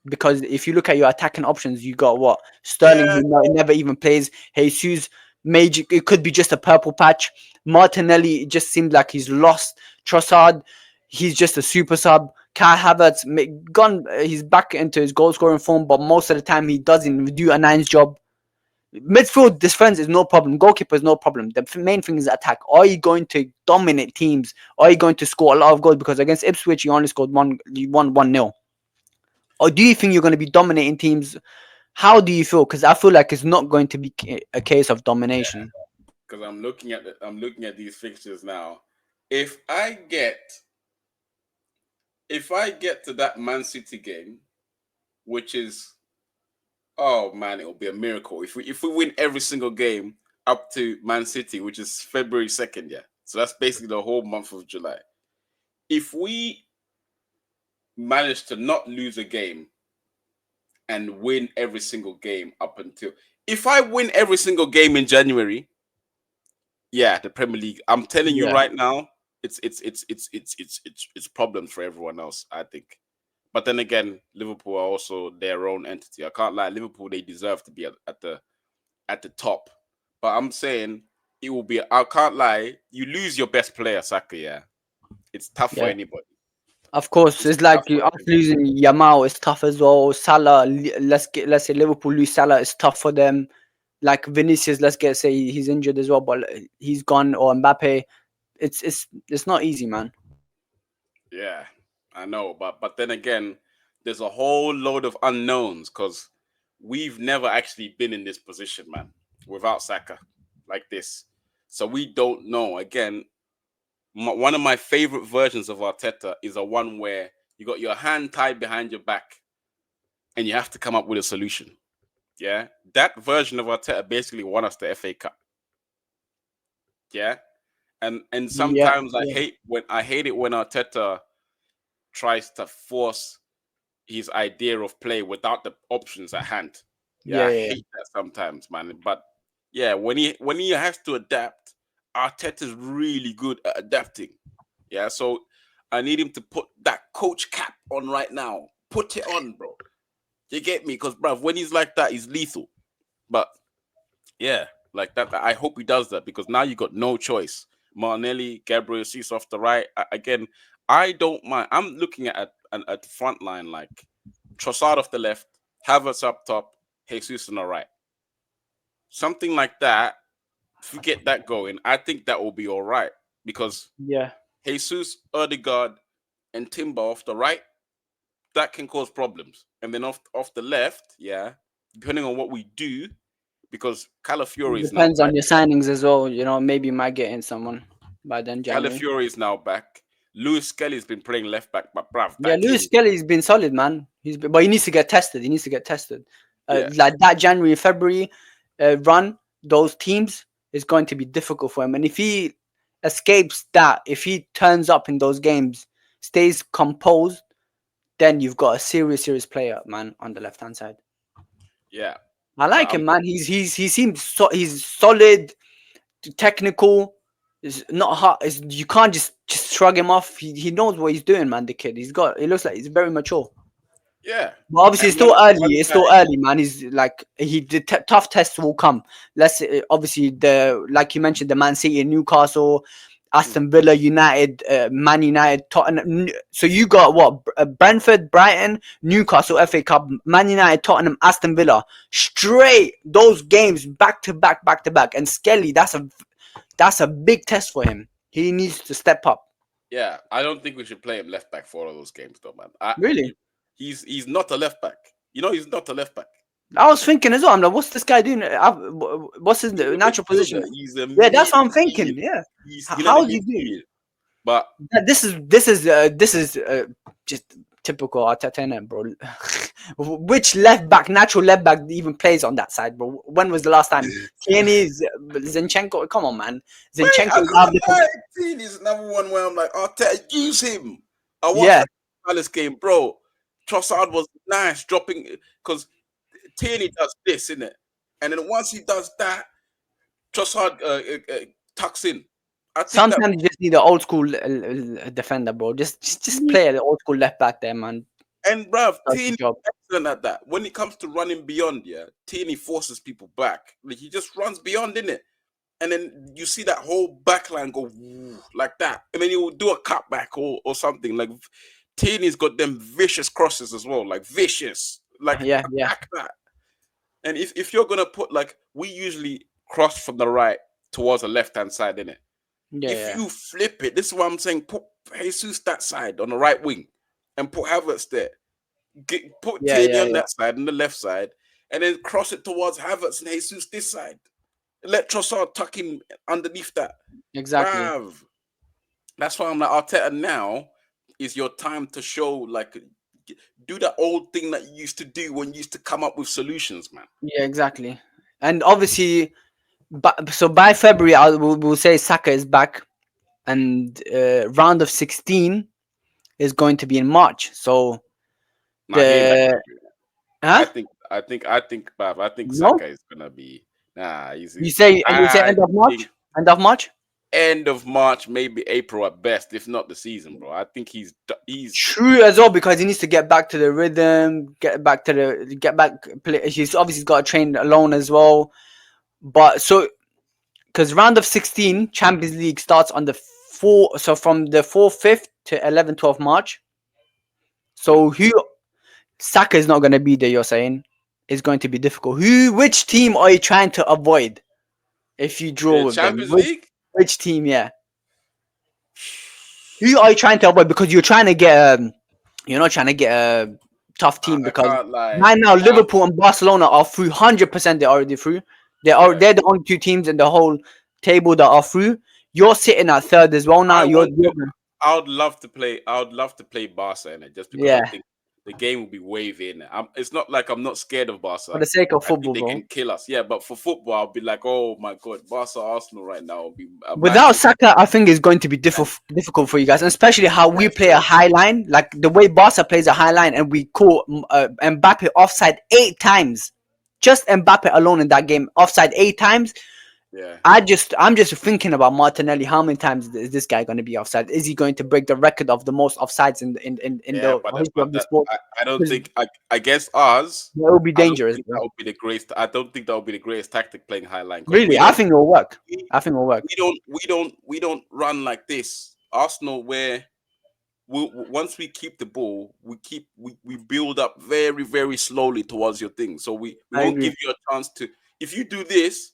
Because if you look at your attacking options, you got what Sterling,
Yeah.
who never even plays. Jesus, major. It could be just a purple patch. Martinelli, it just seems like he's lost. Trossard, he's just a super sub. Kai Havertz, gone. He's back into his goal scoring form, but most of the time he doesn't do a nice job. Midfield defense is no problem. Goalkeeper is no problem. The main thing is attack. Are you going to dominate teams? Are you going to score a lot of goals? Because against Ipswich, you only scored one. You won 1-0. Or do you think you're going to be dominating teams? How do you feel? Because I feel like it's not going to be a case of domination.
Because I'm looking at these fixtures now. If I get if I get to that Man City game, which is, oh man, it'll be a miracle. If we win every single game up to Man City, which is February 2nd, yeah. So that's basically the whole month of July. If we manage to not lose a game and win every single game up until, if I win every single game in January, yeah, the Premier League. I'm telling you
Yeah,
right now, it's problems for everyone else, I think. But then again, Liverpool are also their own entity. I can't lie. Liverpool, they deserve to be at the top. But I'm saying it will be. I can't lie. You lose your best player, Saka. Yeah, it's tough for
yeah.
anybody.
Of course,
It's
it's like
tough for
us
anybody.
losing Yamal is tough as well. Salah, let's say Liverpool lose Salah, it's tough for them. Like Vinicius, say he's injured as well, but he's gone. Or Mbappe, it's not easy, man.
Yeah, I know. But then again, there's a whole load of unknowns because we've never actually been in this position, man, without Saka like this. So we don't know. Again, one of my favorite versions of Arteta is a one where you got your hand tied behind your back and you have to come up with a solution. Yeah, that version of Arteta basically won us the FA Cup. Yeah, and
Yeah,
sometimes
yeah,
I hate it when Arteta tries to force his idea of play without the options at hand. Yeah,
yeah,
I
yeah,
hate that sometimes, man. But yeah, when he has to adapt, Arteta's really good at adapting. Yeah, so I need him to put that coach cap on right now. Put it on, bro. You get me? Because, bruv, when he's like that, he's lethal. But yeah, like that. I hope he does that because now you got no choice. Martinelli, Gabriel, cease off the right. Again, I don't mind. I'm looking at the front line like Trossard off the left, Havertz up top, Jesus on the right. Something like that. If we get that going, I think that will be all right because
yeah,
Jesus, Erdegaard, and Timber off the right, that can cause problems. And then off the left, yeah, depending on what we do, because Calafiori
It
is now
depends on
back.
your signings as well. You know, maybe you might get in someone by then January.
Calafiori is now back. Lewis Kelly's been playing left back, but bruv,
Yeah,
that kid
Lewis
is
Kelly's been solid, man. But he needs to get tested. He needs to get tested.
yeah,
Like that January February run, those teams is going to be difficult for him. And if he escapes that, if he turns up in those games, stays composed, then you've got a serious player, man, on the left hand side.
yeah.
I
But
like him, man. He seems he's solid, technical. Is not hard. You can't just shrug him off. He knows what he's doing, man. The kid. He looks like he's very mature.
yeah,
But obviously, it's
and
still early.
one
It's
guy,
still early, man. He's like tough tests will come. Let's obviously the like you mentioned the Man City, Newcastle,
mm,
Aston Villa, United, Man United, Tottenham. So you got what? Brentford, Brighton, Newcastle, FA Cup, Man United, Tottenham, Aston Villa. Straight those games back to back, back to back. And Skelly, that's a big test for him. He needs to step up.
yeah. I don't think we should play him left back for all of those games, though, man.
Really.
He's not a left back. You know, he's not a left back.
I was thinking as well. I'm like, what's this guy doing? What's his
He's a
natural position?
midfielder. He's a
Yeah, that's what I'm thinking.
midfield.
Yeah,
He's in
how
the
is he doing?
midfield. But
This is just typical Arteta, innit, bro. Which left back, natural left back, even plays on that side, bro? When was the last time? Tierney, Zinchenko. Come on, man.
wait, I
Zinchenko is out of
can't
the.
lie. Teen is another one where I'm like, Arteta, use him. I watched
Yeah,
that Palace game, bro. Trossard was nice dropping because Tierney does this, innit? And then once he does that, Trossard tucks in. I think that,
sometimes you just need an old school defender, bro. Just play the old school left back there, man.
and bruv,
Does the
Tierney
job.
excellent at that. When it comes to running beyond, yeah, Tierney forces people back. Like he just runs beyond, innit? And then you see that whole backline go like that, and then he will do a cutback or something. Like Tierney's got them vicious crosses as well, like vicious, like
Yeah,
attack that. And if you're gonna put like we usually cross from the right towards the left hand side, innit?
yeah,
If
yeah,
you flip it, this is what I'm saying. Put Jesus that side on the right wing, and put Havertz there. Put
yeah,
Tierney
yeah,
on
yeah.
that side and the left side, and then cross it towards Havertz and Jesus this side. Let Trossard tuck him underneath that.
Exactly.
Bruv. That's why I'm like, Arteta, now is your time to show, like, do that old thing that you used to do when you used to come up with solutions, man.
Yeah, exactly. And obviously, so by February, we'll say Saka is back, and round of 16 is going to be in March. So
Nah, he ain't back.
the huh?
Bruv, I think
No,
Saka is gonna be. Nah,
you say
I
end of
think
March, end of March.
end of March, maybe April at best, if not the season, bro. I think he's
True as well because he needs to get back to the rhythm, get back. Play. He's obviously got to train alone as well. But so because round of 16 Champions League starts on the 4, so from the 4th, 5th to 11th, 12th March.
mm,
So who Saka is not going to be there. You're saying it's going to be difficult. Which team are you trying to avoid if you draw with them?
Champions League.
Which team? Yeah, who are you trying to avoid? Because you're trying to get you're not trying to get a tough team
I
because
can't lie.
right now Liverpool and Barcelona are through 100%. They're already through.
Yeah,
They're the only two teams in the whole table that are through. You're sitting at third as well now.
I want
You're
to. I would love to play. I would love to play Barca in it, just because I
yeah,
think the game will be wavy in it. It's not like I'm not scared of
for
Barca.
the sake of
I think
football,
they
bro.
can kill us. Yeah, but for football, I'll be like, oh my god, Barca Arsenal right now will be a
Without
massive.
Saka, I think it's going to be
And
difficult for you guys, and especially how we
that's
play a
it.
high line, like the way Barca plays a high line, and we caught Mbappe offside 8 times. Just Mbappe alone in that game, offside 8 times.
Yeah,
I'm just thinking about Martinelli. How many times is this guy going to be offside? Is he going to break the record of the most offsides in
yeah,
the
but
history
but
of the
that
sport?
I don't
Because
think against ours.
it will be
I don't
dangerous,
think
bro.
that would be the greatest. I don't think that would be the greatest tactic playing high line because
Really, I think it will work.
we,
I think it will work.
we don't run like this. Arsenal, where once we keep the ball, we build up very very slowly towards your thing. So we
I
won't
agree.
give you a chance to. If you do this,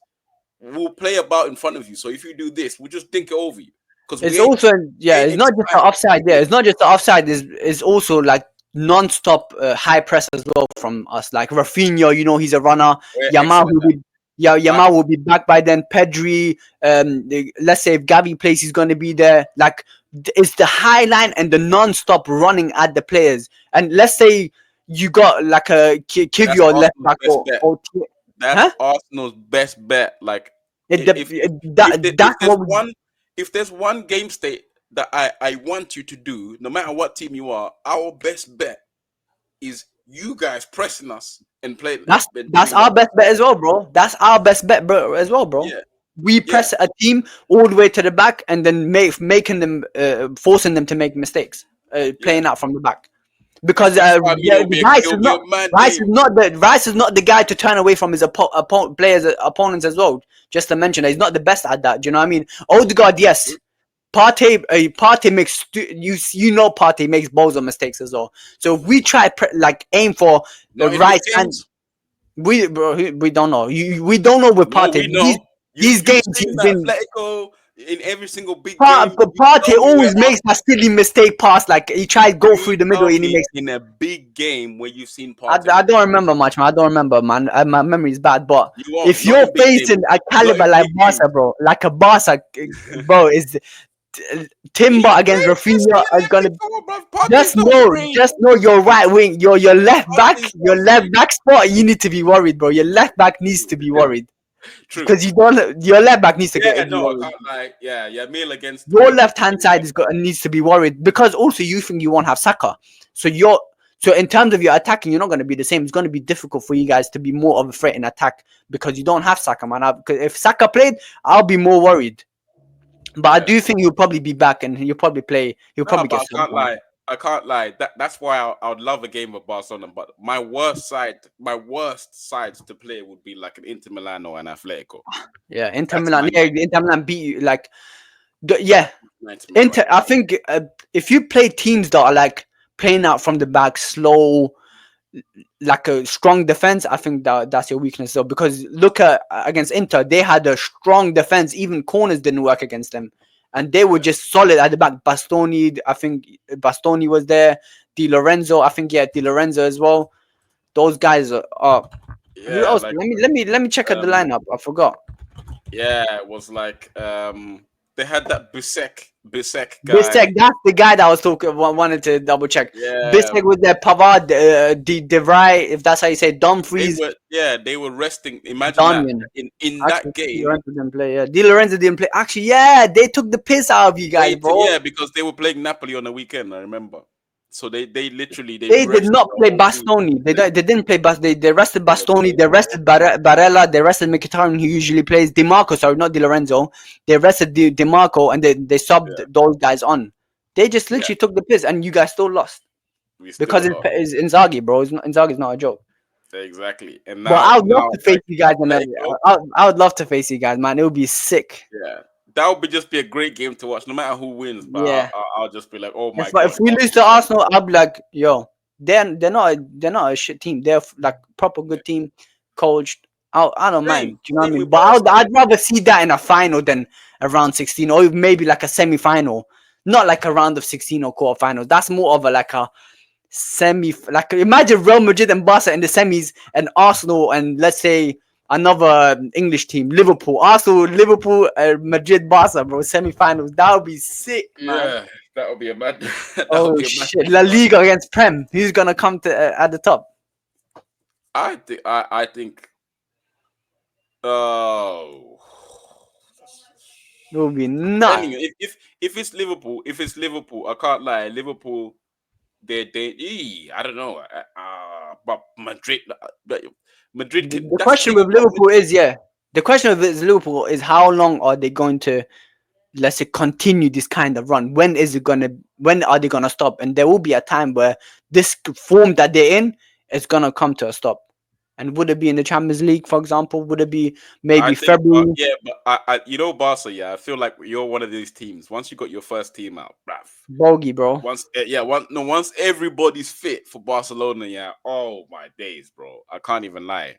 we'll play about in front of you. So if you do this, we'll just think it over you because
It's also
we
yeah.
ain't
It's not just the
excited to
offside.
do
Yeah,
this.
it's not just the offside. Is also like non-stop high press as well from us. Like Rafinha, he's a runner.
We're
Yamal,
excellent.
who Yeah,
Like
Yamal will be back by then. Pedri, let's say if Gavi plays, he's going to be there. Like, it's the high line and the non-stop running at the players. And let's say you got like a
that's
Kivio left
Arsenal's
back
best bet. That's
huh?
Arsenal's best bet. Like
It, the,
if
that's
there's
what we,
one game state that I want you to do, no matter what team you are, our best bet is you guys pressing us and play and
that's
doing
our
that.
best bet as well, bro. That's our best bet, bro, as well, bro.
Yeah,
We
yeah,
press a team all the way to the back and then making them, forcing them to make mistakes,
yeah.
playing out from the back. Because
That's why I mean
Rice
it'll
is
be a
not
mad game.
Rice is not the guy to turn away from his players opponents as well. Just to mention that he's not the best at that. Do you know what I mean? Odegaard, yes. Partey makes you know Partey makes balls of mistakes as well. So if we try like aim for
Not in
Rice,
big
and
games.
we don't know. We don't know with
No,
Partey.
we know.
These
You've
games
seen
he's
that
been
Atletico in every single big game. You
Partey
tell me where
always makes that silly mistake pass. Like he tries to go
you
through the middle
tell
and he
me
makes.
in a big game where you've seen Partey
I
make
don't
mistakes.
remember much, man. I don't remember, man. My memory is bad. But
You won't.
if
Not
you're
in big games.
facing a
Not
caliber
in
like
big
Barca,
games.
bro, like a Barca, bro, is Timber
He
against
plays for
Rafinha is gonna.
Atletico, bro. Partey's not free.
Just know your right wing, your
Partey's not
your left
free.
back spot. You need to be worried, bro. Your left back needs to be worried
True.
because you don't. Your left back needs to
Yeah,
be
no, I
worried.
can't lie. Yeah, yeah. Meal against
Your
Rafinha.
left hand side is got needs to be worried because also you think you won't have Saka, so you're. So in terms of your attacking, you're not going to be the same. It's going to be difficult for you guys to be more of a threat in attack because you don't have Saka, man. Because if Saka played, I'll be more worried. But I
Yeah.
do think he'll probably be back and he'll probably play. He'll
No,
probably
but
get
I
subbed
can't
on.
lie. I can't lie. That's why I would love a game of Barcelona. But my worst sides to play would be like an Inter Milan or an Atletico.
Yeah, Inter
That's
Milan.
my
Yeah,
night.
Inter Milan beat you. Like, yeah,
Nightmare
Inter.
right
I
now.
think if you play teams that are like playing out from the back, slow, like a strong defense, I think that's your weakness. Though, because look at against Inter, they had a strong defense. Even corners didn't work against them, and they were
Yeah,
just solid at the back. Bastoni, I think Bastoni was there. Di Lorenzo, I think yeah, Di Lorenzo as well. Those guys are. Who
yeah.
else?
Like
Let me check out the
um,
lineup. I forgot.
yeah. It was like they had that Bisek guy.
Bisek, that's the guy that I was talking. Wanted to double check.
Yeah,
Bisek with the Pavard, De Vrij, if that's how you say, Dumfries,
they were resting. Imagine that
Darmian.
in
Actually,
that
Di
game.
Lorenzo didn't play. Yeah, Di Lorenzo didn't play. Actually, yeah, they took the piss out of you guys, bro.
Yeah, because they were playing Napoli on the weekend. I remember. So they literally they
They did
rested
not
the
play
whole team.
Bastoni. They didn't play They rested
They were
Bastoni.
playing
They
the whole
rested
team.
Barella. They rested Mkhitaryan, who usually plays. Dimarco, sorry, not Di Lorenzo. They rested Dimarco and they subbed
Yeah,
those guys on. They just
yeah.
literally took the piss, and you guys still lost
We still
because
lost.
it's Inzaghi, bro. Inzaghi's not a joke.
Exactly. And
But I would love
now
to face
like
you guys, and
Atletico,
I would love to face you guys, man. It would be sick.
yeah, that would be just be a great game to watch, no matter who wins. But
Yeah.
I'll just be like, oh my
If
god,
we lose to Arsenal, I'll be like, yo, they're not a shit team. They're like proper good team, coached. I don't mind. Do you know what I
Same
mean?
with
But
Barca.
I'd rather see that in a final than a round 16 or maybe like a semi final, not like a round of 16 or quarter final. That's more of a like a semi. Like imagine Real Madrid and Barca in the semis and Arsenal and let's say another English team, Liverpool, Arsenal, Liverpool, Madrid, Barca, bro, semi-finals. That would be sick, man.
Yeah, that would be a mad. That would
Oh
be a
shit!
massive
La
one.
Liga against Prem. Who's gonna come to at the top?
I think. Oh.
It would be nuts.
Depending if it's Liverpool, I can't lie. Liverpool, I don't know. But Madrid can.
The
That's the
question
thing
with
about
Liverpool is yeah. The question with Liverpool is how long are they going to let's say continue this kind of run? When is it gonna? When are they gonna stop? And there will be a time where this form that they're in is gonna come to a stop. And would it be in the Champions League, for example? Would it be
I
maybe
think,
February?
yeah, but Barca. Yeah, I feel like you're one of these teams. Once you got your first team out, bruv.
Bogey, bro.
Once everybody's fit for Barcelona, yeah. Oh my days, bro. I can't even lie.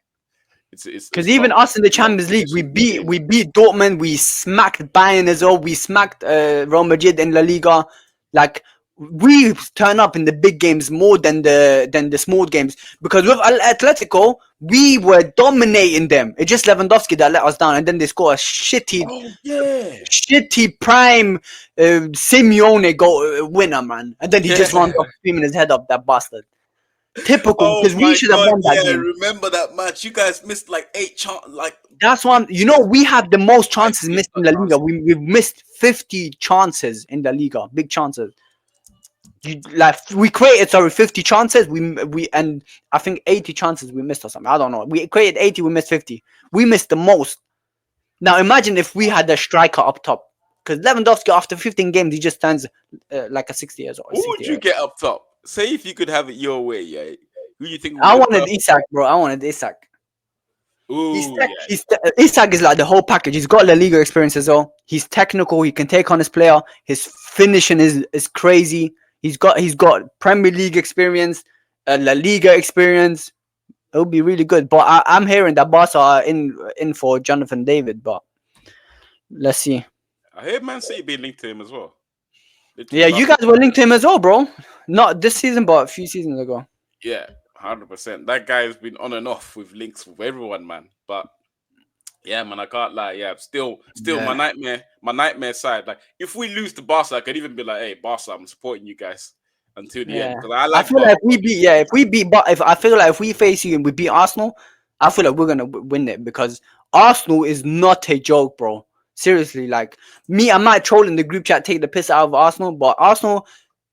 Because
It's
even
long.
us in the
It's long.
Champions League,
It's a good game.
we beat Dortmund, we smacked Bayern as well, we smacked Real Madrid in La Liga. Like We turn up in the big games more than the small games, because with Atletico we were dominating them. It's just Lewandowski that let us down, and then they score a
Oh yeah,
shitty prime Simeone goal winner, man, and then he just
yeah.
runs off screaming his head up. That bastard. Typical,
Oh
because we
my
should have
god,
won that
yeah.
game.
Remember that match? You guys missed like like
That's why we have the most
five
chances
clear
missed in
cut
La Liga.
chances.
We've missed 50 chances in La Liga, big chances. Like we created, sorry, 50 chances. We and I think 80 chances we missed or something. I don't know. We created 80, we missed 50. We missed the most. Now imagine if we had a striker up top, because Lewandowski after 15 games he just turns like a 60 years old.
Who
60
would
years
you
old.
get up top? Say if you could have it your way, yeah. Who do you think would be
I
the
wanted
perfect?
Isak, bro. I wanted Isak.
Ooh, yeah.
Isak is like the whole package. He's got La Liga experience as well. He's technical. He can take on his player. His finishing is crazy. He's got Premier League experience, La Liga experience. It'll be really good. But I'm hearing that Barca are in for Jonathan David. But let's see.
I heard Man City being linked to him as well. Literally
Yeah, you
last
guys
week.
were linked to him as well, bro. Not this season, but a few seasons ago.
Yeah, 100%. That guy has been on and off with links with everyone, man. But yeah, man, I can't lie. Yeah, still
Yeah.
my nightmare side. Like, if we lose to Barca, I could even be like, "Hey, Barca, I'm supporting you guys until the end,"
Yeah,
because I
I
like
feel like
Barca.
if we beat, yeah, if we beat, but if I feel like if we face you and we beat Arsenal, I feel like we're gonna win it, because Arsenal is not a joke, bro. Seriously, like me, I might troll in the group chat, take the piss out of Arsenal, but Arsenal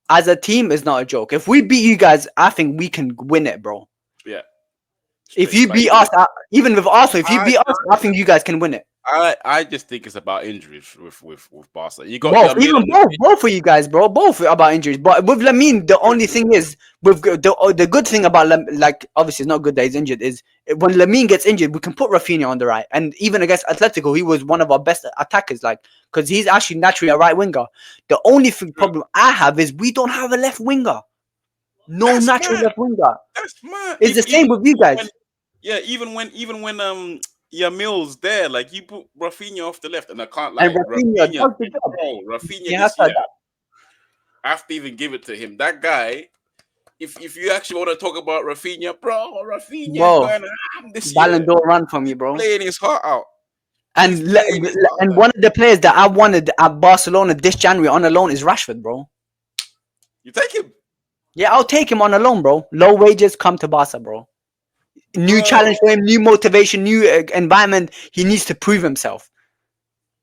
as a team is not a joke. If we beat you guys, I think we can win it, bro.
Yeah,
If
straight.
you
But
beat us, even with Arsenal, if you
I,
beat us, I think you guys can win it.
I just think it's about injuries with Barca. You got
Both,
your meal
even
on the pitch.
both of you guys, bro. Both about injuries. But with Lamine, the only thing is, the good thing about like obviously it's not good that he's injured, is when Lamine gets injured, we can put Rafinha on the right, and even against Atletico, he was one of our best attackers, like because he's actually naturally a right winger. The only thing problem I have is we don't have a left winger. No
That's
natural
mad.
left winger.
That's mad.
It's the same with you
Even when
guys.
yeah, even when your Mills there, like you put Rafinha off the left, and I can't
And
lie,
Rafinha
Rafinha,
does the job.
bro, Rafinha
He has
this
to
year,
adapt.
I have to even give it to him. That guy, if you actually want to talk about Rafinha, bro, Rafinha is
Bro,
going ham this
Ballon
year.
d'Or run for me,
He's
bro.
playing his heart out. He's
And
playing his heart
and
out.
one of the players that I wanted at Barcelona this January on a loan is Rashford, bro.
You take him,
Yeah, I'll take him on a loan, bro. Low wages, come to Barca, bro. New
bro.
challenge for him, new motivation, new environment. He needs to prove himself.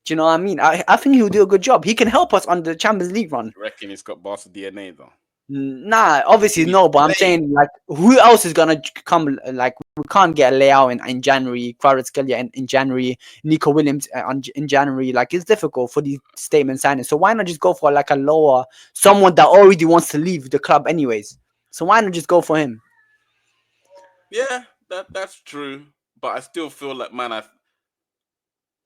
Do you know what I mean? I think he'll do a good job. He can help us on the Champions League run.
You reckon he's got Barca DNA though?
Nah, obviously
He needs
no,
to
but I'm
play.
saying like who else is gonna come? Like we can't get Leao in January, Kvaratskhelia in January, Nico Williams in January. Like it's difficult for these statement signings. So why not just go for like a lower someone that already wants to leave the club anyways? So why not just go for him?
Yeah, that's true. But I still feel like, man,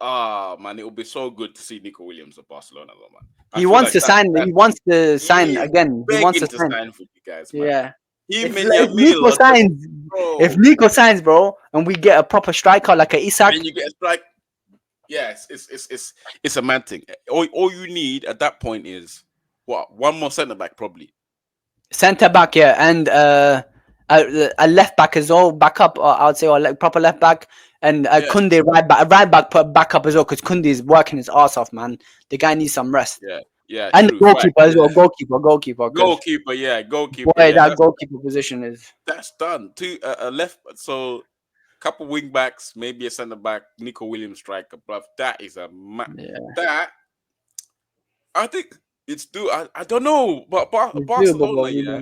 man, it would be so good to see Nico Williams at Barcelona, though, man. I
He
feel
wants
like
to sign.
that
He wants to sign
he is
again. He wants to
begging to
sign.
sign for you guys, man.
Yeah.
Him
If
and
if
Yamil
Nico
are just
signs, if
bro.
Nico signs, bro, and we get a proper striker like a
And
Isak,
then you get a strike. Yes, it's a man thing. All you need at that point is what, one more centre back probably.
centre back, yeah, and a left back as well, back up, I would say, or like proper left back, and
Yeah,
Kunde right back, put back up as well, because Kunde is working his ass off, man. The guy needs some rest,
yeah, yeah.
and the
True fact.
goalkeeper as well,
Yeah,
goalkeeper, because
goalkeeper. Yeah, goalkeeper.
boy,
Yeah,
that goalkeeper position is
that's done. Two a left. So couple wing backs, maybe a centre back, Nico Williams striker, bruv. That is
yeah,
that I think it's do. I don't know, but
it's doable,
Barcelona,
but
yeah.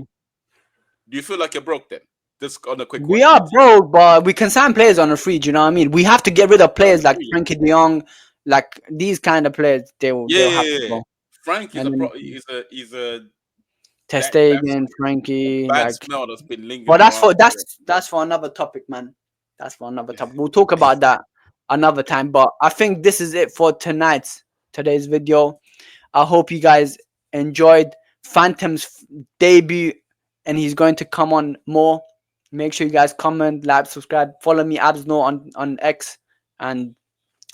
Do you feel like you're broke then? Just on a quick
we
one.
are broke, but we can sign players on a free. Do you know what I mean? We have to get rid of
On a
players like
free.
Frankie De Jong, like these kind of players.
Yeah,
They'll
yeah,
have to
yeah, yeah.
go.
Frank is
And then
is a
Ter
that's
Stegen,
a
Frankie,
bad
like.
smell that's been
But
lingering around.
that's for another topic, man. That's for another topic. We'll talk about that another time. But I think this is it for today's video. I hope you guys enjoyed Phantom's debut, and he's going to come on more. Make sure you guys comment, like, subscribe, follow me Absno on X, and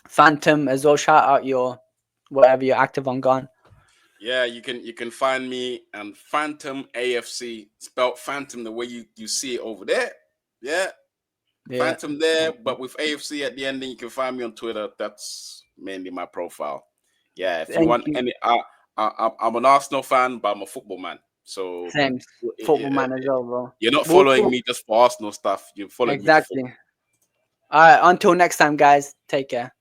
Phantom as well. Shout out your whatever you're active on, gone.
Yeah, you can find me and Phantom AFC, spelled Phantom the way you see it over there. Yeah,
Yeah.
Phantom there, but with AFC at the ending. You can find me on Twitter. That's mainly my profile. Yeah, if you
Thank
want
you.
any, I'm an Arsenal fan, but I'm a football man. So
Same. Football man as well, bro.
you're not
We'll
following
talk.
me just for Arsenal stuff. You're following me for
Exactly.
football.
All right. Until next time, guys. Take care.